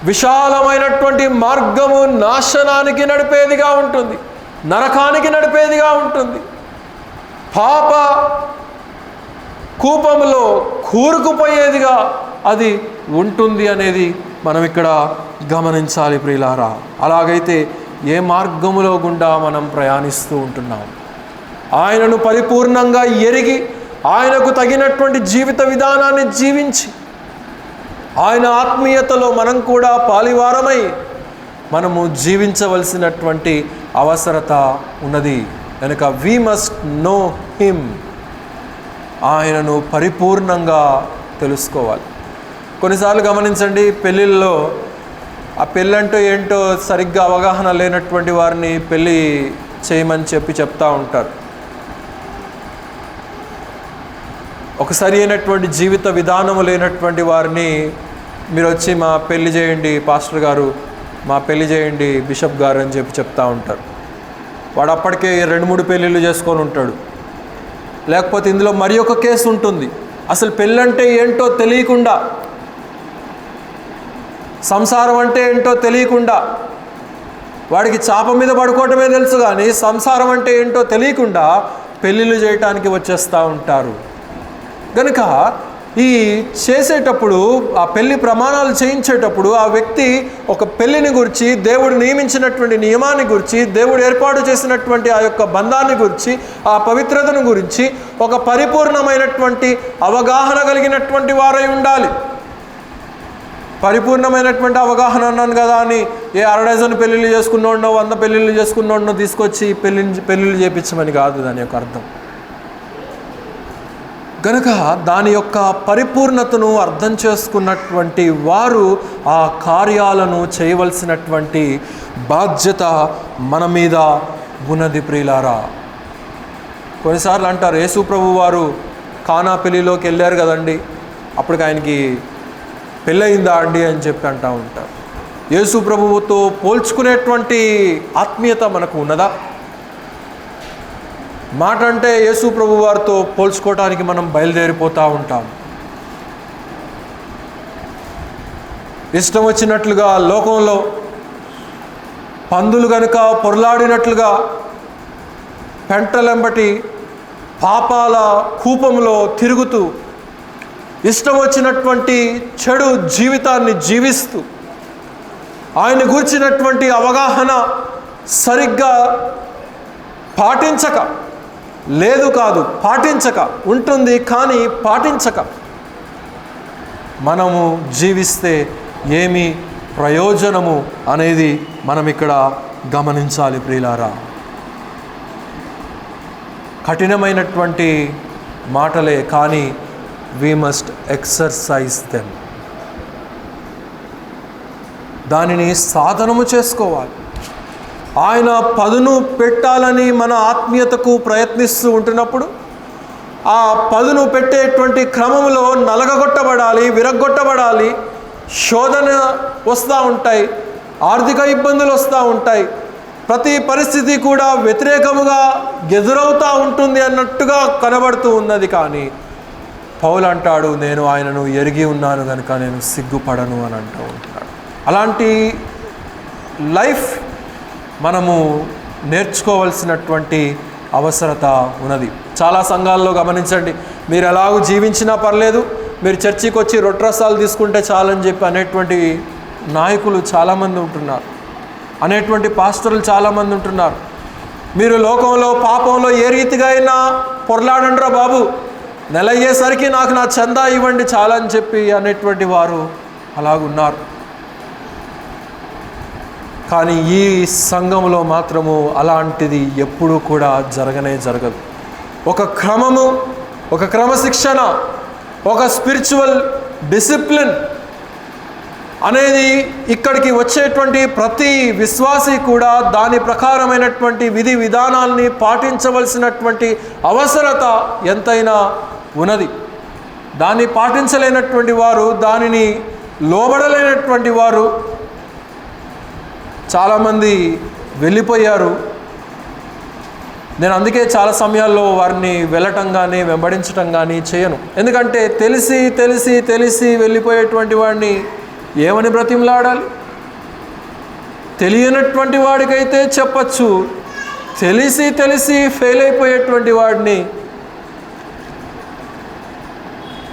విశాలమైనటువంటి మార్గము నాశనానికి నడిపేదిగా ఉంటుంది, నరకానికి నడిపేదిగా ఉంటుంది. పాప కూపములో కూరుకుపోయేదిగా అది ఉంటుంది అనేది మనం ఇక్కడ గమనించాలి ప్రియులారా. అలాగైతే ఏ మార్గములో గుండా మనం ప్రయాణిస్తూ ఉంటున్నాం? ఆయనను పరిపూర్ణంగా ఎరిగి ఆయనకు తగినటువంటి జీవిత విధానాన్ని జీవించి ఆయన ఆత్మీయతలో మనం కూడా పాలివారమై మనము జీవించవలసినటువంటి అవసరత ఉన్నది. కనుక వీ మస్ట్ నో హిమ్. ఆయనను పరిపూర్ణంగా తెలుసుకోవాలి. కొన్నిసార్లు గమనించండి, పెళ్ళిళ్ళలో ఆ పెళ్ళంటూ ఏంటో సరిగ్గా అవగాహన లేనటువంటి వారిని పెళ్ళి చేయమని చెప్తా ఉంటారు. ఒక సరి అయినటువంటి జీవిత విధానము లేనటువంటి వారిని మీరు వచ్చి మా పెళ్లి చేయండి పాస్టర్ గారు, మా పెళ్లి చేయండి బిషప్ గారు అని చెప్తా ఉంటారు. వాడు అప్పటికే 2-3 పెళ్ళిళ్ళు చేసుకొని ఉంటాడు. లేకపోతే ఇందులో మరి ఒక కేసు ఉంటుంది, అసలు పెళ్ళంటే ఏంటో తెలియకుండా, సంసారం అంటే ఏంటో తెలియకుండా, వాడికి చాప మీద పడుకోవటమే తెలుసు కానీ సంసారం అంటే ఏంటో తెలియకుండా పెళ్ళిళ్ళు చేయటానికి వచ్చేస్తూ ఉంటారు. కనుక ఈ చేసేటప్పుడు, ఆ పెళ్లి ప్రమాణాలు చేయించేటప్పుడు ఆ వ్యక్తి ఒక పెళ్లిని గురించి, దేవుడు నియమించినటువంటి నియమాన్ని గురించి, దేవుడు ఏర్పాటు చేసినటువంటి ఆ యొక్క బంధాన్ని గురించి, ఆ పవిత్రతను గురించి ఒక పరిపూర్ణమైనటువంటి అవగాహన కలిగినటువంటి వారై ఉండాలి. పరిపూర్ణమైనటువంటి అవగాహన అన్నాను కదా అని ఏ 60 పెళ్ళిళ్ళు చేసుకున్నోడో 100 పెళ్ళిళ్ళు చేసుకున్నోడో తీసుకొచ్చి పెళ్ళిళ్ళు చేయించమని కాదు దాని యొక్క అర్థం. కనుక దాని యొక్క పరిపూర్ణతను అర్థం చేసుకున్నటువంటి వారు ఆ కార్యాలను చేయవలసినటువంటి బాధ్యత మన మీద ఉన్నది ప్రియులారా. కొన్నిసార్లు అంటారు, యేసు ప్రభు వారు కానా పెళ్లిలోకి వెళ్ళారు కదండి, అప్పటికి ఆయనకి పెళ్ళయిందా అండి అని చెప్పి అంటూ ఉంటారు. యేసు ప్రభువుతో పోల్చుకునేటువంటి ఆత్మీయత మనకు ఉన్నదా? మాట అంటే యేసు ప్రభు వారితో పోల్చుకోవటానికి మనం బయలుదేరిపోతూ ఉంటాం. ఇష్టం వచ్చినట్లుగా లోకంలో పందులు కనుక పొరలాడినట్లుగా పెంటలెంబటి పాపాల కూపంలో తిరుగుతూ ఇష్టం వచ్చినటువంటి చెడు జీవితాన్ని జీవిస్తూ ఆయన గూర్చినటువంటి అవగాహన సరిగ్గా పాటించక, లేదు కాదు పాటించక ఉంటుంది, కానీ పాటించక మనము జీవిస్తే ఏమి ప్రయోజనము అనేది మనం ఇక్కడ గమనించాలి ప్రియులారా. కఠినమైనటువంటి మాటలే, కానీ we must exercise them. దానిని సాధనము చేసుకోవాలి. ఆయన పదును పెట్టాలని మన ఆత్మీయతకు ప్రయత్నిస్తూ ఉంటున్నప్పుడు ఆ పదును పెట్టేటువంటి క్రమంలో నలగగొట్టబడాలి, విరగ్గొట్టబడాలి. శోధన వస్తూ ఉంటాయి, ఆర్థిక ఇబ్బందులు వస్తూ ఉంటాయి, ప్రతి పరిస్థితి కూడా వ్యతిరేకముగా ఎదురవుతూ ఉంటుంది అన్నట్టుగా కనబడుతూ ఉన్నది. కానీ పౌలు అంటాడు, నేను ఆయనను ఎరిగి ఉన్నాను కనుక నేను సిగ్గుపడను అని అంటూ ఉంటున్నాడు. అలాంటి లైఫ్ మనము నేర్చుకోవాల్సినటువంటి అవసరత ఉన్నది. చాలా సంఘాల్లో గమనించండి, మీరు ఎలాగూ జీవించినా పర్లేదు, మీరు చర్చికి వచ్చి రొట్టరసాలు తీసుకుంటే చాలని చెప్పి అనేటువంటి నాయకులు చాలామంది ఉంటున్నారు, అనేటువంటి పాస్టర్లు చాలామంది ఉంటున్నారు. మీరు లోకంలో పాపంలో ఏ రీతిగా అయినా పొరలాడండ్రా బాబు, నెల అయ్యేసరికి నాకు నా చందా ఇవ్వండి చాలని చెప్పి అనేటువంటి వారు అలాగున్నారు. కానీ ఈ సంఘంలో మాత్రము అలాంటిది ఎప్పుడూ కూడా జరగదు. ఒక క్రమము, ఒక క్రమశిక్షణ, ఒక స్పిరిచువల్ డిసిప్లిన్ అనేది ఇక్కడికి వచ్చేటువంటి ప్రతి విశ్వాసి కూడా దాని ప్రకారమైనటువంటి విధి విధానాల్ని పాటించవలసినటువంటి అవసరత ఎంతైనా ఉన్నది. దాన్ని పాటించలేనటువంటి వారు, దానిని లోబడలేనటువంటి వారు చాలామంది వెళ్ళిపోయారు. నేను అందుకే చాలా సమయాల్లో వారిని వెళ్ళటం కానీ వెంబడించటం కానీ చేయను. ఎందుకంటే తెలిసి తెలిసి తెలిసి వెళ్ళిపోయేటువంటి వాడిని ఏమని బ్రతిమలాడాలి? తెలియనటువంటి వాడికైతే చెప్పచ్చు, తెలిసి తెలిసి ఫెయిల్ అయిపోయేటువంటి వాడిని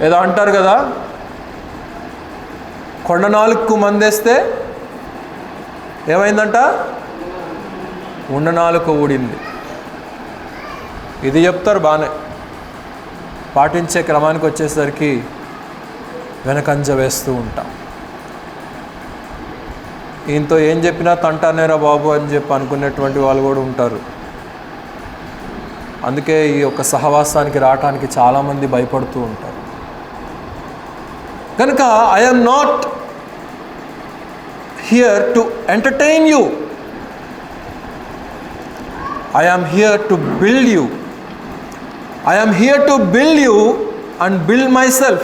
ఏదో అంటారు కదా, కొండ నాలుగు మందేస్తే ఏమైందంట, ఉండ నాలుక ఊడింది. ఇది చెప్తారు బాగానే, పాటించే క్రమానికి వచ్చేసరికి వెనకంజ వేస్తూ ఉంటాం. ఈయనతో ఏం చెప్పినా తంటానేరా బాబు అని చెప్పి అనుకునేటువంటి వాళ్ళు కూడా ఉంటారు. అందుకే ఈ యొక్క సహవాసానికి రావటానికి చాలామంది భయపడుతూ ఉంటారు. కనుక I am not here to entertain you, I am here to build you. I am here to build you and build myself.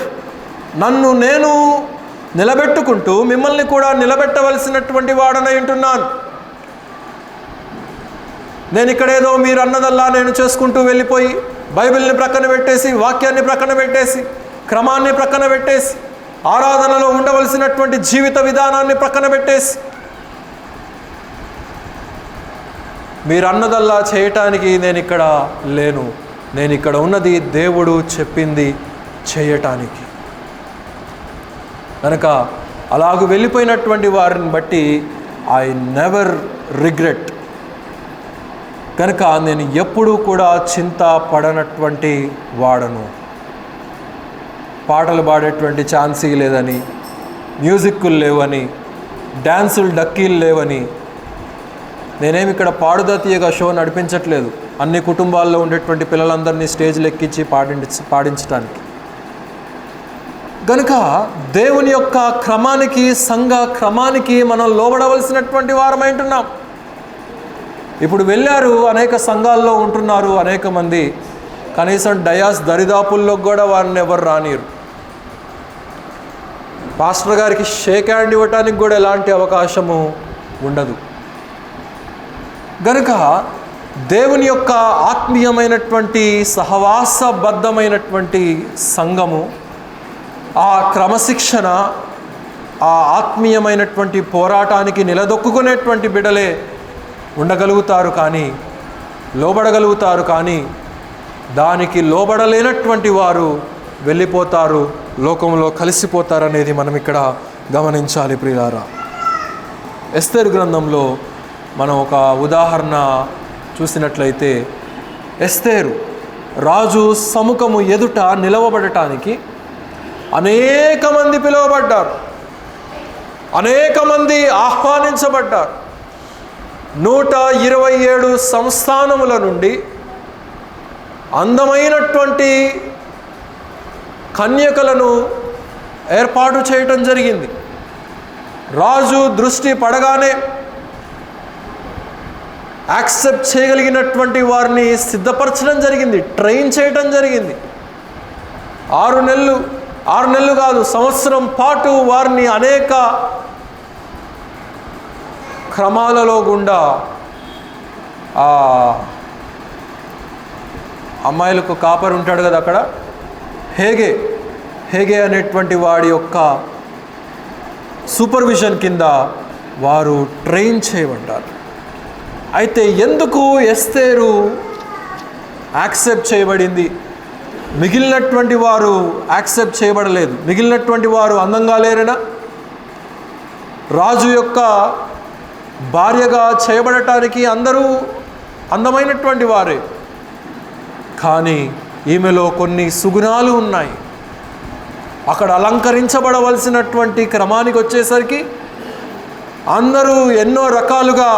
నన్ను నేను నిలబెట్టుకుంటూ మిమ్మల్ని కూడా నిలబెట్టవలసినటువంటి వాడనై ఉంటున్నాను. నేను ఇక్కడేదో మీరు అన్నదల్లా నేను చేసుకుంటూ వెళ్ళిపోయి బైబిల్ని ప్రక్కన పెట్టేసి, వాక్యాన్ని ప్రక్కన పెట్టేసి, క్రమాన్ని ప్రక్కన పెట్టేసి, ఆరాధనలో ఉండవలసినటువంటి జీవిత విధానాన్ని ప్రక్కన పెట్టేసి మీరు అన్నదల్లా చేయటానికి నేను ఇక్కడ లేను. నేను ఇక్కడ ఉన్నది దేవుడు చెప్పింది చేయటానికి. కనుక అలాగూ వెళ్ళిపోయినటువంటి వారిని బట్టి ఐ నెవర్ రిగ్రెట్. కనుక నేను ఎప్పుడూ కూడా చింత పడనటువంటి వాడను. పాటలు పాడేటువంటి ఛాన్సీ లేదని, మ్యూజిక్లు లేవని, డ్యాన్సులు డక్కీలు లేవని, నేనేమి ఇక్కడ పాడుదా తీయగా షో నడిపించట్లేదు. అన్ని కుటుంబాల్లో ఉండేటువంటి పిల్లలందరినీ స్టేజ్లు ఎక్కించి పాడించడానికి. కనుక దేవుని యొక్క క్రమానికి, సంఘ క్రమానికి మనం లోబడవలసినటువంటి వారమై ఉంటున్నాం. ఇప్పుడు వెళ్ళారు, అనేక సంఘాల్లో ఉంటున్నారు అనేక మంది, కనీసం డయాస్ దరిదాపుల్లో కూడా వారిని ఎవరు రానిరు. పాస్టర్ గారికి షేక్ హ్యాండ్ ఇవ్వటానికి కూడా ఎలాంటి అవకాశము ఉండదు. గనుక దేవుని యొక్క ఆత్మీయమైనటువంటి సహవాసబద్ధమైనటువంటి సంఘము, ఆ క్రమశిక్షణ, ఆ ఆత్మీయమైనటువంటి పోరాటానికి నిలదొక్కునేటువంటి బిడలే ఉండగలుగుతారు, కానీ లోబడగలుగుతారు. కానీ దానికి లోబడలేనటువంటి వారు వెళ్ళిపోతారు, లోకంలో కలిసిపోతారు అనేది మనం ఇక్కడ గమనించాలి ప్రియులారా. ఎస్తేరు గ్రంథంలో మనం ఒక ఉదాహరణ చూసినట్లయితే, ఎస్తేరు రాజు సముఖము ఎదుట నిలవబడటానికి అనేక మంది పిలువబడ్డారు, అనేక మంది ఆహ్వానించబడ్డారు. 127 సంస్థానముల నుండి అందమైనటువంటి కన్యకలను ఏర్పాటు చేయటం జరిగింది. రాజు దృష్టి పడగానే యాక్సెప్ట్ చేయగలిగినటువంటి వారిని సిద్ధపరచడం జరిగింది, ట్రైన్ చేయటం జరిగింది. 6 నెలలు కాదు, సంవత్సరం పాటు వారిని అనేక క్రమాలలో గుండా ఆ అమ్మాయిలకు కాపర్ ఉంటాడు కదా అక్కడ, హేగే అనేటువంటి వాడి యొక్క సూపర్విజన్ కింద వారు ట్రైన్ చేయబడ్డారు. అయితే ఎందుకు ఎస్తేరు యాక్సెప్ట్ చేయబడింది, మిగిలినటువంటి వారు యాక్సెప్ట్ చేయబడలేదు? మిగిలినటువంటి వారు అందంగా లేరేనా? రాజు యొక్క భార్యగా చేయబడటానికి అందరూ అందమైనటువంటి వారే, కానీ ఈమెలో కొన్ని సుగుణాలు ఉన్నాయి. అక్కడ అలంకరించబడవలసినటువంటి క్రమానికి వచ్చేసరికి అందరూ ఎన్నో రకాలుగా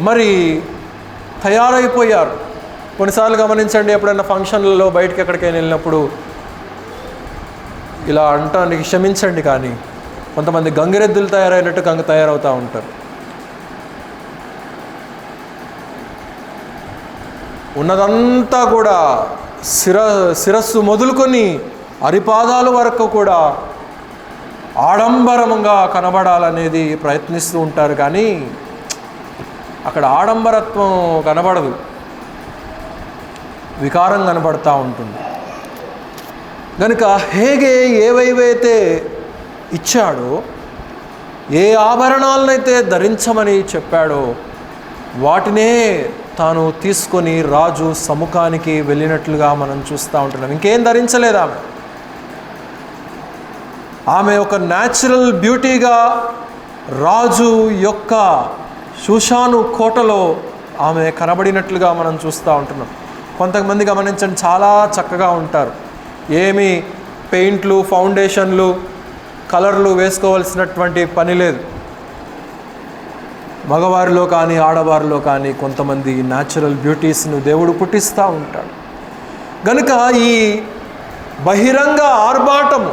మరి తయారైపోయారు. కొన్నిసార్లు గమనించండి, ఎప్పుడైనా ఫంక్షన్లలో బయటికి ఎక్కడికైనా వెళ్ళినప్పుడు ఇలా అంటానికి క్షమించండి, కానీ కొంతమంది గంగిరెద్దులు తయారైనట్టు తయారవుతూ ఉంటారు. ఉన్నదంతా కూడా శిరస్సు మొదలుకొని అరిపాదాల వరకు కూడా ఆడంబరంగా కనబడాలనేది ప్రయత్నిస్తూ ఉంటారు, కానీ అక్కడ ఆడంబరత్వం కనబడదు, వికారం కనబడుతూ ఉంటుంది. కనుక హేగే ఏవైతే ఇచ్చాడో, ఏ ఆభరణాలనైతే ధరించమని చెప్పాడో వాటినే తాను తీసుకొని రాజు సముఖానికి వెళ్ళినట్లుగా మనం చూస్తూ ఉంటున్నాం. ఇంకేం ధరించలేదు ఆమె ఒక న్యాచురల్ బ్యూటీగా రాజు యొక్క షూషాను కోటలో ఆమె కనబడినట్లుగా మనం చూస్తూ ఉంటున్నాం. కొంతమంది గమనించండి, చాలా చక్కగా ఉంటారు, ఏమి పెయింట్లు, ఫౌండేషన్లు, కలర్లు వేసుకోవాల్సినటువంటి పని లేదు. మగవారిలో కానీ ఆడవారిలో కానీ కొంతమంది న్యాచురల్ బ్యూటీస్ను దేవుడు పుట్టిస్తూ ఉంటాడు. కనుక ఈ బహిరంగ ఆర్భాటము,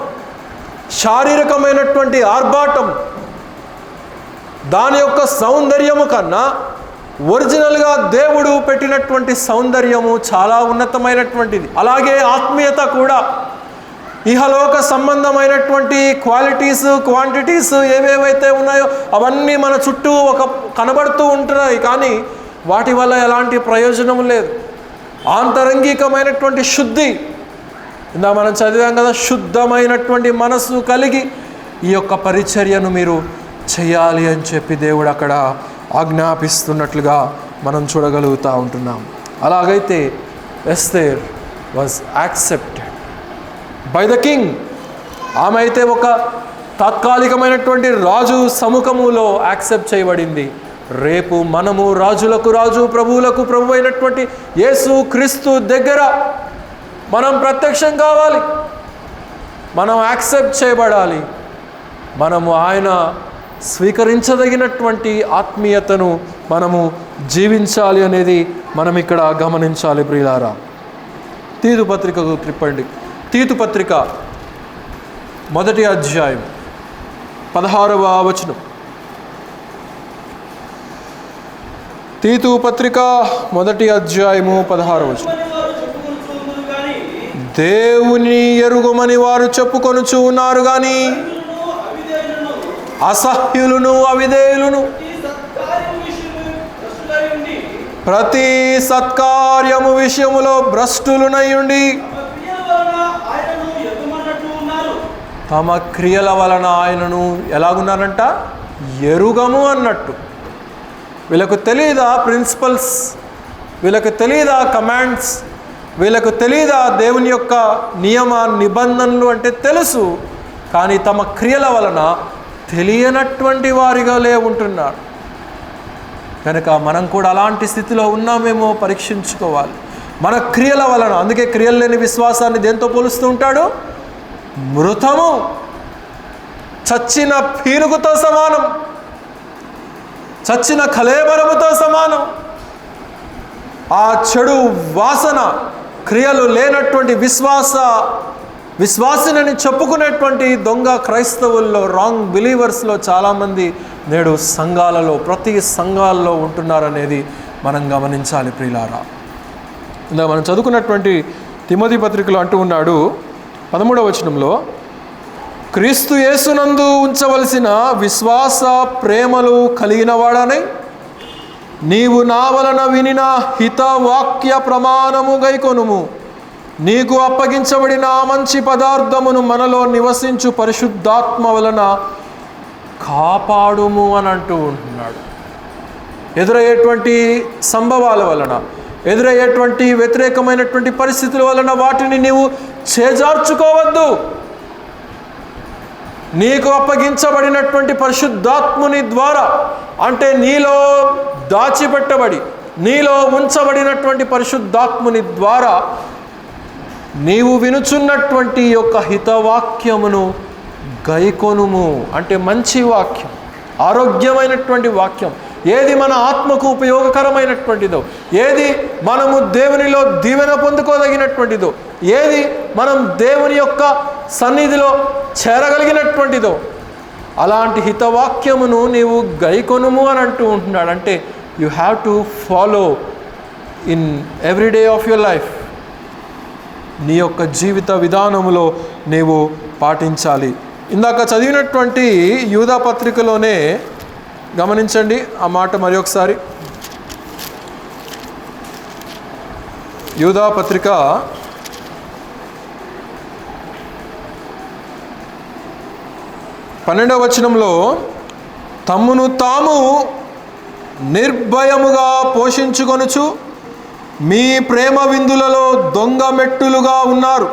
శారీరకమైనటువంటి ఆర్భాటం, దాని యొక్క సౌందర్యము కన్నా ఒరిజినల్గా దేవుడు పెట్టినటువంటి సౌందర్యము చాలా ఉన్నతమైనటువంటిది. అలాగే ఆత్మీయత కూడా ఇహలోక సంబంధమైనటువంటి క్వాలిటీస్, క్వాంటిటీస్ ఏవేవైతే ఉన్నాయో అవన్నీ మన చుట్టూ కనబడుతూ ఉంటున్నాయి, కానీ వాటి వల్ల ఎలాంటి ప్రయోజనం లేదు. ఆంతరంగికమైనటువంటి శుద్ధి, ఇందా మనం చదివాం కదా, శుద్ధమైనటువంటి మనస్సు కలిగి ఈ యొక్క పరిచర్యను మీరు చేయాలి అని చెప్పి దేవుడు అక్కడ ఆజ్ఞాపిస్తున్నట్లుగా మనం చూడగలుగుతూ ఉంటున్నాం. అలాగైతే Esther was accepted by the king. ఆమె అయితే ఒక తాత్కాలికమైనటువంటి రాజు సముఖములో యాక్సెప్ట్ చేయబడింది. రేపు మనము రాజులకు రాజు, ప్రభువులకు ప్రభు అయినటువంటి యేసు క్రీస్తు దగ్గర మనం ప్రత్యక్షం కావాలి, మనం యాక్సెప్ట్ చేయబడాలి, మనము ఆయన స్వీకరించదగినటువంటి ఆత్మీయతను మనము జీవించాలి అనేది మనం ఇక్కడ గమనించాలి ప్రియులారా. తీతు పత్రికకు త్రిప్పండి. తీతు పత్రిక 1వ అధ్యాయం 16వ వచనం. తీతు పత్రిక 1వ అధ్యాయము 16వ వచనం. దేవుని ఎరుగుమని వారు చెప్పుకొనుచు ఉన్నారు కానీ అసహ్యులను, అవిధేయులను, ప్రతి సత్కార్యము విషయములో భ్రష్టులునయుండి తమ క్రియల వలన ఆయనను ఎలాగున్నారంట, ఎరుగము అన్నట్టు. వీళ్ళకు తెలీదా ప్రిన్సిపల్స్, వీళ్ళకు తెలీదా కమాండ్స్, వీళ్ళకు తెలీదా దేవుని యొక్క నియమ నిబంధనలు అంటే తెలుసు, కానీ తమ క్రియల వలన తెలియనటువంటి వారిగాలే ఉంటున్నారు. కనుక మనం కూడా అలాంటి స్థితిలో ఉన్నామేమో పరీక్షించుకోవాలి. మన క్రియల వలన, అందుకే క్రియలు లేని విశ్వాసాన్ని దేంతో పోలుస్తూ ఉంటాడు, మృతము, చచ్చిన పీనుగుతో సమానం, చచ్చిన కళేబరముతో సమానం. ఆ చెడు వాసన, క్రియలు లేనటువంటి విశ్వాసినని చెప్పుకునేటువంటి దొంగ క్రైస్తవుల్లో, రాంగ్ బిలీవర్స్లో చాలామంది నేడు సంఘాలలో, ప్రతి సంఘాల్లో ఉంటున్నారనేది మనం గమనించాలి ప్రియులారా. ఇందాక మనం చదువుకున్నటువంటి తిమోతి పత్రికలో అంటూ ఉన్నాడు 13వ వచనంలో, క్రీస్తు యేసునందు ఉంచవలసిన విశ్వాస ప్రేమలు కలిగిన వాడనై నీవు నా వలన వినిన హితవాక్య ప్రమాణము గైకొనుము, నీకు అప్పగించబడిన మంచి పదార్థమును మనలో నివసించు పరిశుద్ధాత్మ వలన కాపాడుము అని అంటూ ఉంటున్నాడు. ఎదురయ్యేటువంటి సంభవాల వలన, ఎదురయ్యేటువంటి వ్యతిరేకమైనటువంటి పరిస్థితుల వలన వాటిని నీవు చేజార్చుకోవద్దు. నీకు అప్పగించబడినటువంటి పరిశుద్ధాత్ముని ద్వారా, అంటే నీలో దాచిపెట్టబడి నీలో ఉంచబడినటువంటి పరిశుద్ధాత్ముని ద్వారా నీవు వినుచున్నటువంటి యొక్క హితవాక్యమును గైకొనుము. అంటే మంచి వాక్యం, ఆరోగ్యమైనటువంటి వాక్యం, ఏది మన ఆత్మకు ఉపయోగకరమైనటువంటిదో, ఏది మనము దేవునిలో దీవెన పొందుకోదగినటువంటిదో, ఏది మనం దేవుని యొక్క సన్నిధిలో చేరగలిగినటువంటిదో అలాంటి హితవాక్యమును నీవు గైకొనుము అని అంటూ ఉంటున్నాడు. అంటే you have to follow in every day of your life. నీ యొక్క జీవిత విధానములో నీవు పాటించాలి. ఇందాక చదివినటువంటి యూదా పత్రికలోనే గమనించండి ఆ మాట మరి ఒకసారి. యూదా పత్రిక 12వ వచనంలో, తమ్మును తాము నిర్భయముగా పోషించుకొనుచు మీ ప్రేమ విందులలో దొంగ మెట్టులుగా ఉన్నారు.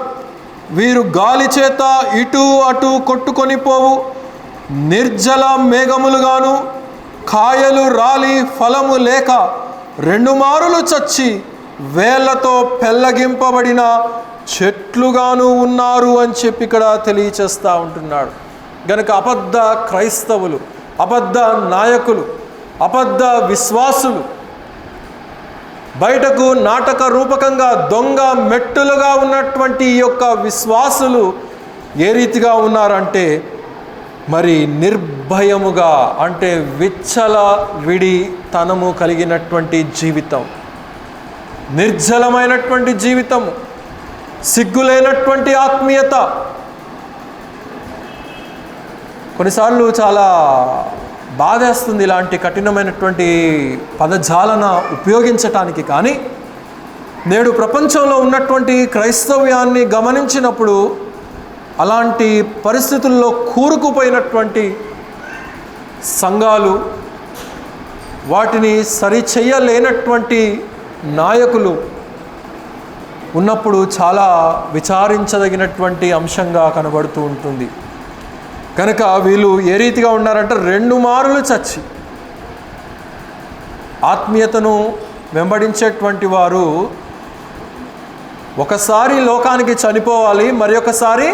వీరు గాలి చేత ఇటు అటు కొట్టుకొని పోవు నిర్జల మేఘములుగాను, కాయలు రాలి ఫలము లేక 2 మారులు చచ్చి వేళ్లతో పెళ్ళగింపబడిన చెట్లుగాను ఉన్నారు అని చెప్పి ఇక్కడ తెలియచేస్తూ ఉంటున్నాడు. గనుక అబద్ధ క్రైస్తవులు, అబద్ధ నాయకులు అబద్ధ విశ్వాసులు, బయటకు నాటక రూపకంగా దొంగ మెట్టులుగా ఉన్నటువంటి ఈ యొక్క విశ్వాసులు ఏ రీతిగా ఉన్నారంటే, మరి నిర్భయముగా, అంటే విచ్చల విడితనము కలిగినటువంటి జీవితం, నిర్జలమైనటువంటి జీవితము, సిగ్గులేనటువంటి ఆత్మీయత. కొన్నిసార్లు చాలా బాధేస్తుంది ఇలాంటి కఠినమైనటువంటి పదజాలన ఉపయోగించటానికి. కానీ నేడు ప్రపంచంలో ఉన్నటువంటి క్రైస్తవ్యాన్ని గమనించినప్పుడు అలాంటి పరిస్థితుల్లో కూరుకుపోయినటువంటి సంఘాలు, వాటిని సరిచెయ్యలేనటువంటి నాయకులు ఉన్నప్పుడు చాలా విచారించదగినటువంటి అంశంగా కనబడుతూ ఉంటుంది. కనుక వీళ్ళు ఏ రీతిగా ఉన్నారంటే, 2 మారులు చచ్చి ఆత్మీయతను వెంబడించేటువంటి వారు ఒకసారి లోకానికి చనిపోవాలి, మరి ఒకసారి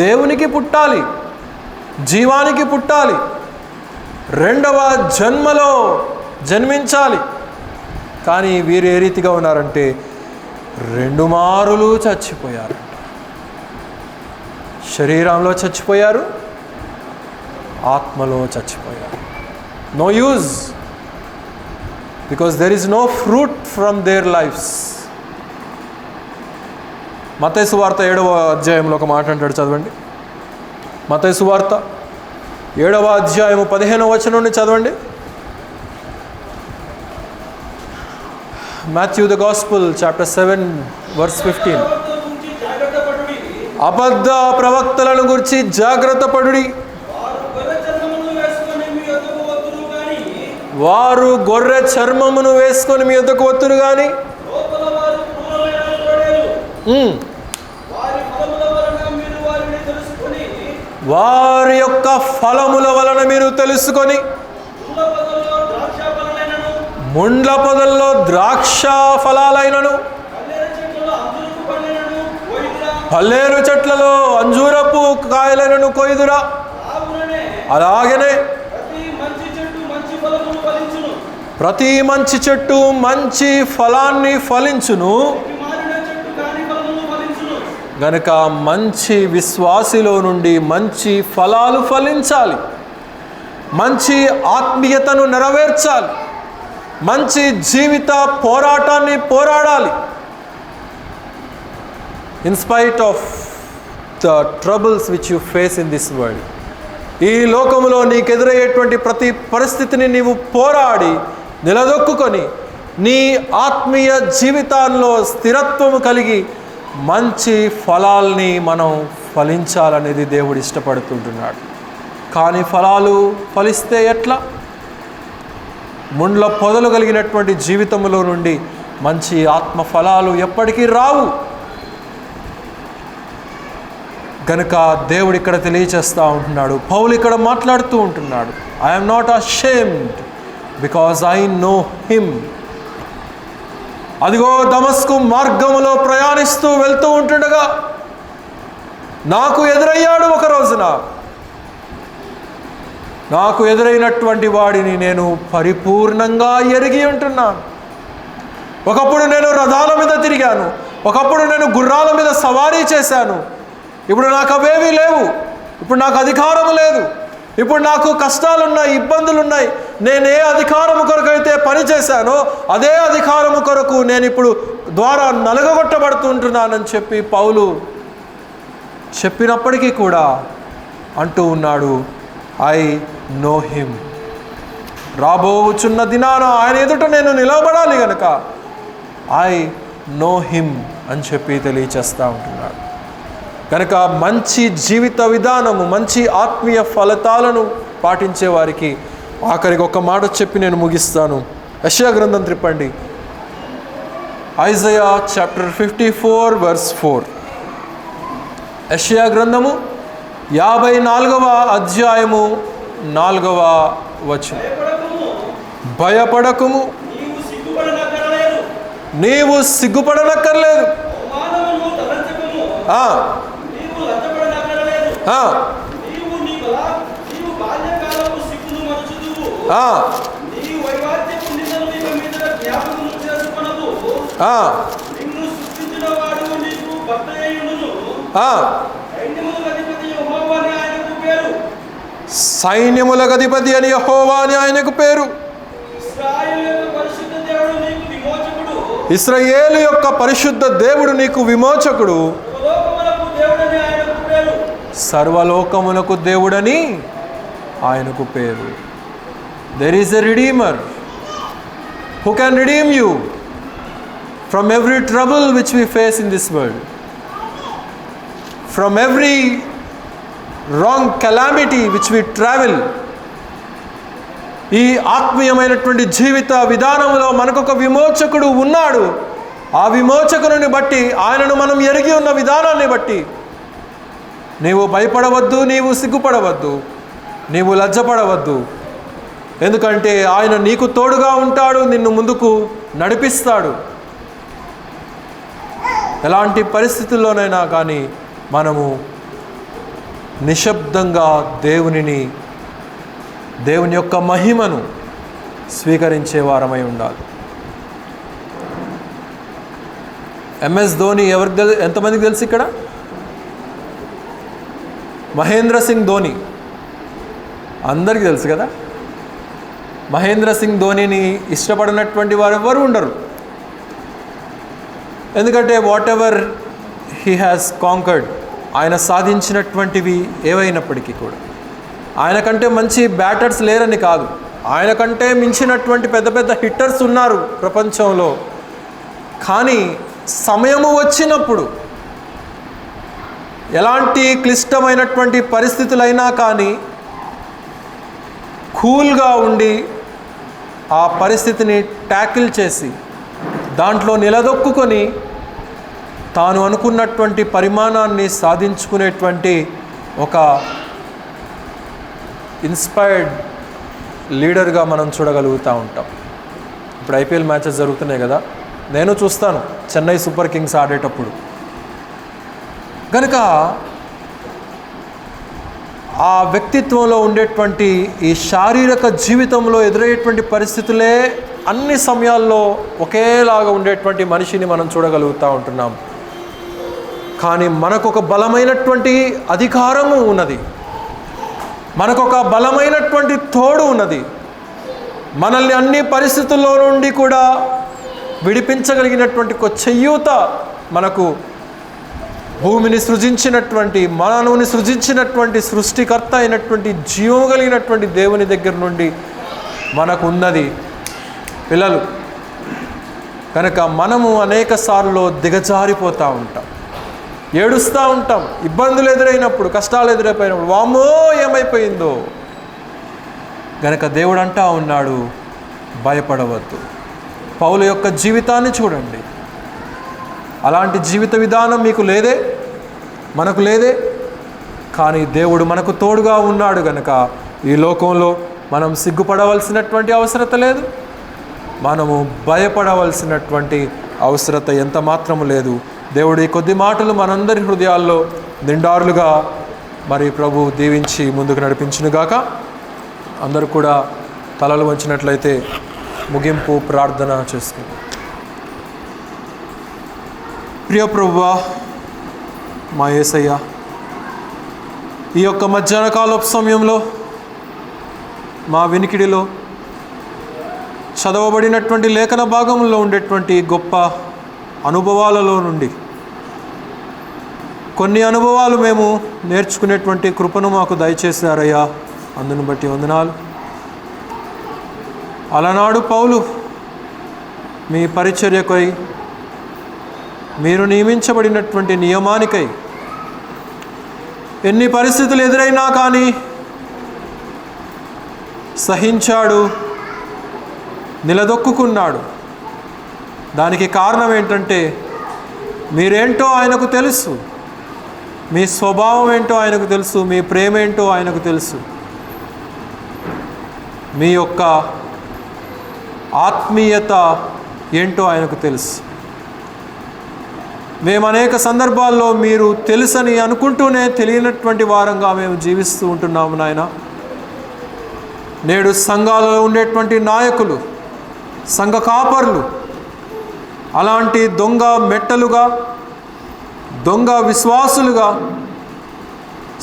దేవునికి పుట్టాలి, జీవానికి పుట్టాలి, 2వ జన్మలో జన్మించాలి. కానీ వీరు ఏ రీతిగా ఉన్నారంటే 2 మారులు చచ్చిపోయారు. శరీరంలో చచ్చిపోయారు, ఆత్మలో చచ్చిపోయారు. No use, because there is no fruit from their lifes. మత్తయి సువార్త 7వ అధ్యాయంలో ఒక మాట అంటాడు, చదవండి. మత్తయి సువార్త 7వ అధ్యాయము 15వ వచనం నుండి చదవండి. Matthew the Gospel, chapter 7, verse 15. అబద్ధ ప్రవక్తలను గురించి జాగ్రత్త పడుడి. వారు గొర్రె చర్మమును వేసుకొని మీ యొద్దకు వత్తురు గాని వారి యొక్క ఫలముల వలన మీరు తెలుసుకొని, ముండ్ల పొదల్లో ద్రాక్ష ఫలాలైనను, పల్లేరు చెట్లలో అంజూరపు కాయలైనను కొయ్దురా. అలాగనే ప్రతి మంచి చెట్టు మంచి ఫలాన్ని ఫలించును. గనుక మంచి విశ్వాసిలో నుండి మంచి ఫలాలు ఫలించాలి, మంచి ఆత్మీయతను నెరవేర్చాలి, మంచి జీవిత పోరాటాన్ని పోరాడాలి. In spite of the troubles which you face in this world, ఈ లోకములో నీకు ఎదురయ్యేటువంటి ప్రతి పరిస్థితిని నీవు పోరాడి నిలదొక్కుకొని నీ ఆత్మీయ జీవితాల్లో స్థిరత్వము కలిగి మంచి ఫలాల్ని మనం ఫలించాలనేది దేవుడు ఇష్టపడుతుంటున్నాడు. కానీ ఫలాలు ఫలిస్తే ఎట్లా? ముండ్ల పొదలు కలిగినటువంటి జీవితంలో నుండి మంచి ఆత్మ ఫలాలు ఎప్పటికీ రావు. కనుక దేవుడు ఇక్కడ తెలియచేస్తూ ఉంటున్నాడు, పౌలు ఇక్కడ మాట్లాడుతూ ఉంటున్నాడు, I'm not ashamed because I know him. అదిగో దమస్కు మార్గములో ప్రయాణిస్తూ వెళ్తూ ఉంటుండగా నాకు ఎదురయ్యాడు. ఒక రోజున నాకు ఎదురైనటువంటి వాడిని నేను పరిపూర్ణంగా ఎరిగి ఉంటున్నాను. ఒకప్పుడు నేను రథాల మీద తిరిగాను, ఒకప్పుడు నేను గుర్రాల మీద సవారీ చేశాను. ఇప్పుడు నాకు అవేమీ లేవు, ఇప్పుడు నాకు అధికారము లేదు, ఇప్పుడు నాకు కష్టాలున్నాయి, ఇబ్బందులున్నాయి. నేను ఏ అధికారము కొరకైతే పని చేశానో అదే అధికారము కొరకు నేను ఇప్పుడు ద్వారా నలగగొట్టబడుతుంటున్నానని చెప్పి పౌలు చెప్పినప్పటికీ కూడా అంటూ ఉన్నాడు, ఐ నో హిమ్. రాబోచున్న దినాన ఆయన ఎదుట నేను నిలబడాలి గనక ఐ నో హిమ్ అని చెప్పి తెలియచేస్తూ ఉంటున్నాడు. కనుక మంచి జీవిత విధానము, మంచి ఆత్మీయ ఫలితాలను పాటించే వారికి ఆఖరికి ఒక మాట చెప్పి నేను ముగిస్తాను. యెషయా గ్రంథం త్రిప్పండి, ఐజయా చాప్టర్ 54 verse 4. యెషయా గ్రంథము 54వ అధ్యాయము 4వ వచనం. భయపడకుము, నీవు సిగ్గుపడనక్కర్లేదు. నిన్ను సృష్టించిన వాడు నీకు భర్తయ్యుండును. సైన్యములకు అధిపతి అని యెహోవా అని ఆయనకు పేరు. ఇశ్రాయేలు యొక్క పరిశుద్ధ దేవుడు నీకు విమోచకుడు. సర్వలోకములకు దేవుడని ఆయనకు పేరు. There is a redeemer who can redeem you from every trouble which we face in this world, from every wrong calamity which we travel. ఈ ఆత్మీయమైనటువంటి జీవిత విధానంలో మనకొక విమోచకుడు ఉన్నాడు. ఆ విమోచకుని బట్టి, ఆయనను మనం ఎరిగి ఉన్న విధానాన్ని బట్టి నీవు భయపడవద్దు, నీవు సిగ్గుపడవద్దు, నీవు లజ్జపడవద్దు. ఎందుకంటే ఆయన నీకు తోడుగా ఉంటాడు, నిన్ను ముందుకు నడిపిస్తాడు. ఎలాంటి పరిస్థితుల్లోనైనా కానీ మనము నిశ్శబ్దంగా దేవుని యొక్క మహిమను స్వీకరించే వారమై ఉండాలి. ఎంఎస్ ధోని ఎంతమందికి తెలుసు ఇక్కడ? మహేంద్ర సింగ్ ధోని అందరికీ తెలుసు కదా. మహేంద్ర సింగ్ ధోనిని ఇష్టపడినటువంటి వారు ఎవరు ఉండరు. ఎందుకంటే what ever he has conquered, ఆయన సాధించినటువంటివి ఏవైనప్పటికీ కూడా, ఆయన కంటే మంచి బ్యాటర్స్ లేరని కాదు, ఆయన కంటే మించినటువంటి పెద్ద పెద్ద హిట్టర్స్ ఉన్నారు ప్రపంచంలో. కానీ సమయము వచ్చినప్పుడు, ఎలాంటి క్లిష్టమైనటువంటి పరిస్థితులైనా కానీ కూల్గా ఉండి ఆ పరిస్థితిని ట్యాకిల్ చేసి దాంట్లో నిలదొక్కుని తాను అనుకున్నటువంటి పరిమాణాన్ని సాధించుకునేటువంటి ఒక ఇన్స్పైర్డ్ లీడర్గా మనం చూడగలుగుతూ ఉంటాం. ఇప్పుడు ఐపీఎల్ మ్యాచెస్ జరుగుతున్నాయి కదా, నేను చూస్తాను చెన్నై సూపర్ కింగ్స్ ఆడేటప్పుడు. కనుక ఆ వ్యక్తిత్వంలో ఉండేటువంటి ఈ శారీరక జీవితంలో ఎదురయ్యేటువంటి పరిస్థితులే అన్ని సమయాల్లో ఒకేలాగా ఉండేటువంటి మనిషిని మనం చూడగలుగుతూ ఉంటున్నాం. కానీ మనకొక బలమైనటువంటి అధికారము ఉన్నది, మనకొక బలమైనటువంటి తోడు ఉన్నది. మనల్ని అన్ని పరిస్థితుల్లో నుండి కూడా విడిపించగలిగినటువంటి ఒక చెయ్యూత మనకు భూమిని సృజించినటువంటి, మానవుని సృజించినటువంటి సృష్టికర్త అయినటువంటి జీవం కలిగినటువంటి దేవుని దగ్గర నుండి మనకు ఉన్నది పిల్లలు. కనుక మనము అనేక సార్లు దిగజారిపోతూ ఉంటాం, ఏడుస్తూ ఉంటాం. ఇబ్బందులు ఎదురైనప్పుడు, కష్టాలు ఎదురైపోయినప్పుడు వామ్మో ఏమైపోయిందో. కనుక దేవుడు అంటా ఉన్నాడు, భయపడవద్దు. పౌలు యొక్క జీవితాన్ని చూడండి. అలాంటి జీవిత విధానం మీకు లేదే, మనకు లేదే. కానీ దేవుడు మనకు తోడుగా ఉన్నాడు కనుక ఈ లోకంలో మనం సిగ్గుపడవలసినటువంటి అవసరత లేదు, మనము భయపడవలసినటువంటి అవసరత ఎంత మాత్రము లేదు. దేవుడు ఈ కొద్ది మాటలు మనందరి హృదయాల్లో నిండారులుగా మరి ప్రభు దీవించి ముందుకు నడిపించునుగాక. అందరూ కూడా తలలు వంచినట్లయితే ముగింపు ప్రార్థన చేసుకుందాం. ప్రియ ప్రభువా, మా యేసయ్య, ఈ యొక్క మధ్యాహ్న కాలపు సమయంలో మా వినికిడిలో చదవబడినటువంటి లేఖన భాగంలో ఉండేటువంటి గొప్ప అనుభవాలలో నుండి కొన్ని అనుభవాలు మేము నేర్చుకునేటువంటి కృపను మాకు దయచేశారయ్యా. అందును బట్టి వందనాలు. అలనాడు పౌలు మీ పరిచర్యకై, మీరు నియమించబడినటువంటి నియమానికై ఎన్ని పరిస్థితులు ఎదురైనా కానీ సహించాడు, నిలదొక్కున్నాడు. దానికి కారణం ఏంటంటే మీరేంటో ఆయనకు తెలుసు, మీ స్వభావం ఏంటో ఆయనకు తెలుసు, మీ ప్రేమ ఏంటో ఆయనకు తెలుసు, మీ యొక్క ఆత్మీయత ఏంటో ఆయనకు తెలుసు. మేము అనేక సందర్భాల్లో మీరు తెలుసని అనుకుంటూనే తెలియనటువంటి వారంగా మేము జీవిస్తూ ఉంటున్నాము నాయన. నేడు సంఘాలలో ఉండేటువంటి నాయకులు, సంఘ కాపరులు అలాంటి దొంగ మెట్టలుగా, దొంగ విశ్వాసులుగా,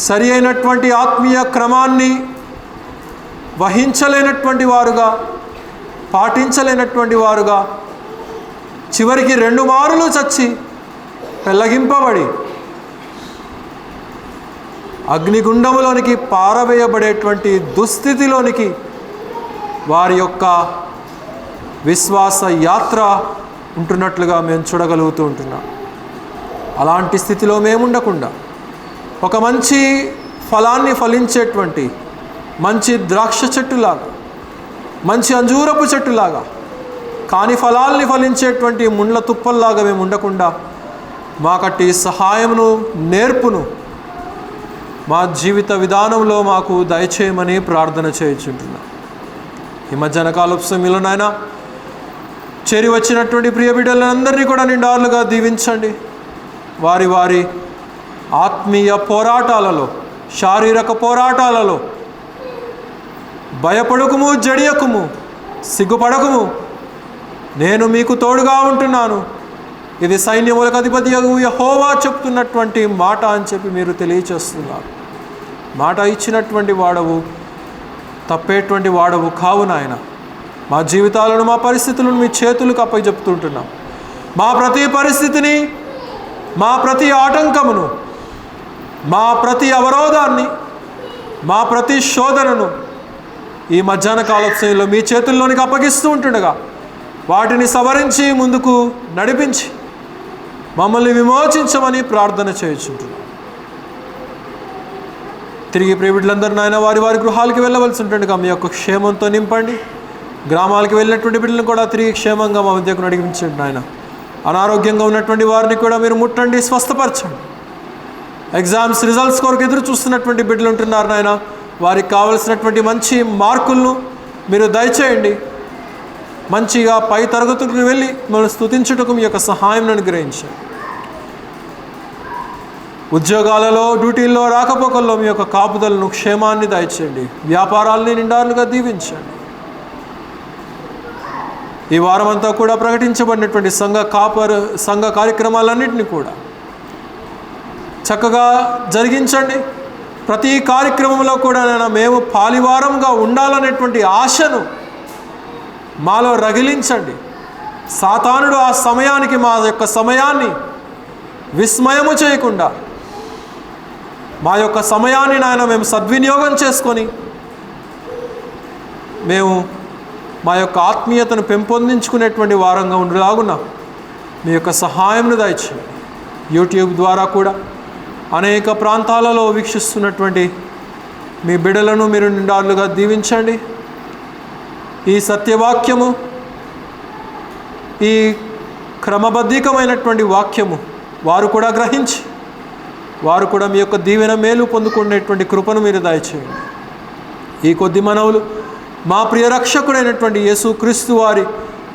సరి అయినటువంటి ఆత్మీయ క్రమాన్ని వహించలేనటువంటి వారుగా, పాటించలేనటువంటి వారుగా, చివరికి 2 మారులు చచ్చి పెళ్ళగింపబడి అగ్నిగుండములోనికి పారవేయబడేటువంటి దుస్థితిలోనికి వారి యొక్క విశ్వాస యాత్ర ఉంటున్నట్లుగా మేము చూడగలుగుతూ ఉంటున్నాం. అలాంటి స్థితిలో మేము ఉండకుండా ఒక మంచి ఫలాన్ని ఫలించేటువంటి మంచి ద్రాక్ష చెట్టులాగా, మంచి అంజూరపు చెట్టులాగా, కాని ఫలాల్ని ఫలించేటువంటి ముండ్ల తుప్పల్లాగా మేము ఉండకుండా మాకట్టి సహాయమును, నేర్పును మా జీవిత విధానంలో మాకు దయచేయమని ప్రార్థన చేయుచుంటున్నాం. ఈ మధ్యాహ్న కాలపు సమయంలో నాయన చేరి వచ్చినటువంటి ప్రియ బిడ్డలందరినీ కూడా నిండారులుగా దీవించండి. వారి వారి ఆత్మీయ పోరాటాలలో, శారీరక పోరాటాలలో భయపడకుము, జడియకుము, సిగ్గుపడకుము, నేను మీకు తోడుగా ఉంటున్నాను, ఇది సైన్యములకు అధిపతి యెహోవా చెప్తున్నటువంటి మాట అని చెప్పి మీరు తెలియచేస్తున్నారు. మాట ఇచ్చినటువంటి వాడవు, తప్పేటువంటి వాడవు కావు నాయన. మా జీవితాలను, మా పరిస్థితులను మీ చేతులకు అప్పచెప్తుంటున్నాం. మా ప్రతి పరిస్థితిని, మా ప్రతి ఆటంకమును, మా ప్రతి అవరోధాన్ని, మా ప్రతి శోధనను ఈ మధ్యాహ్న కాలోత్సవంలో మీ చేతుల్లోనికి అప్పగిస్తూ ఉంటుండగా వాటిని సవరించి ముందుకు నడిపించి మమ్మల్ని విమోచించమని ప్రార్థన చేయుచుంటున్నాం. తిరిగి ప్రియబిడ్డలందరూ నాయన వారి వారి గృహాలకి వెళ్ళవలసి ఉంటుండగా మీ యొక్క క్షేమంతో నింపండి. గ్రామాలకు వెళ్ళినటువంటి బిడ్డలను కూడా తిరిగి క్షేమంగా మా మధ్యకు నడిపించండి నాయన. అనారోగ్యంగా ఉన్నటువంటి వారిని కూడా మీరు ముట్టండి, స్వస్థపరచండి. ఎగ్జామ్స్ రిజల్ట్స్ కొరకు ఎదురు చూస్తున్నటువంటి బిడ్డలు ఉంటున్నారు నాయన, వారికి కావలసినటువంటి మంచి మార్కులను మీరు దయచేయండి. మంచిగా పై తరగతులకు వెళ్ళి మిమ్మల్ని స్తుతించుటకు మీ యొక్క సహాయం అనుగ్రహించండి. ఉద్యోగాలలో, డ్యూటీల్లో, రాకపోకల్లో మీ యొక్క కాపుదలను, క్షేమాన్ని దయచేయండి. వ్యాపారాలని నిండారులుగా దీవించండి. ఈ వారమంతా కూడా ప్రకటించబడినటువంటి సంఘ కార్యక్రమాలన్నింటినీ కూడా చక్కగా జరిగించండి. ప్రతి కార్యక్రమంలో కూడా మేము పాలివారంగా ఉండాలనేటువంటి ఆశను మాలో రగిలించండి. సాతానుడు ఆ సమయానికి మా యొక్క సమయాన్ని విస్మయము చేయకుండా మా యొక్క సమయాన్ని నాయన మేము సద్వినియోగం చేసుకొని మేము మా యొక్క ఆత్మీయతను పెంపొందించుకునేటువంటి వారంగా ఉండేలాగున మీ యొక్క సహాయంను దయచేయండి. యూట్యూబ్ ద్వారా కూడా అనేక ప్రాంతాలలో వీక్షిస్తున్నటువంటి మీ బిడ్డలను మీరు నిండారులుగా దీవించండి. ఈ సత్యవాక్యము, ఈ క్రమబద్ధీకమైనటువంటి వాక్యము వారు కూడా గ్రహించి వారు కూడా మీ యొక్క దీవెన మేలు పొందుకునేటువంటి కృపను మీరు దయచేయండి. ఈ కొద్ది మనవులు మా ప్రియ రక్షకుడైనటువంటి యేసుక్రీస్తు వారి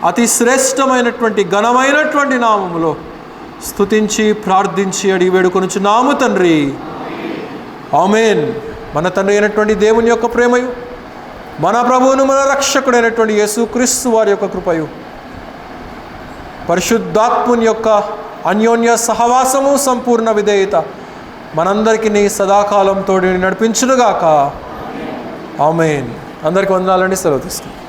అతి శ్రేష్టమైనటువంటి ఘనమైనటువంటి నామములో స్తుతించి ప్రార్థించి అడిగి వేడుకొనుచున్నాము తండ్రి. ఆమేన్. మన తండ్రి అయినటువంటి దేవుని యొక్క ప్రేమయు, మన ప్రభువును మన రక్షకుడైనటువంటి యేసుక్రీస్తు వారి యొక్క కృపయు, పరిశుద్ధాత్ముని యొక్క అన్యోన్య సహవాసము, సంపూర్ణ విధేయత మనందరికీ సదాకాలం తోడి నడిపించునుగాక. ఆమేన్. అందరికీ వందనాలండి. సెలవు తీసుకుంటాం.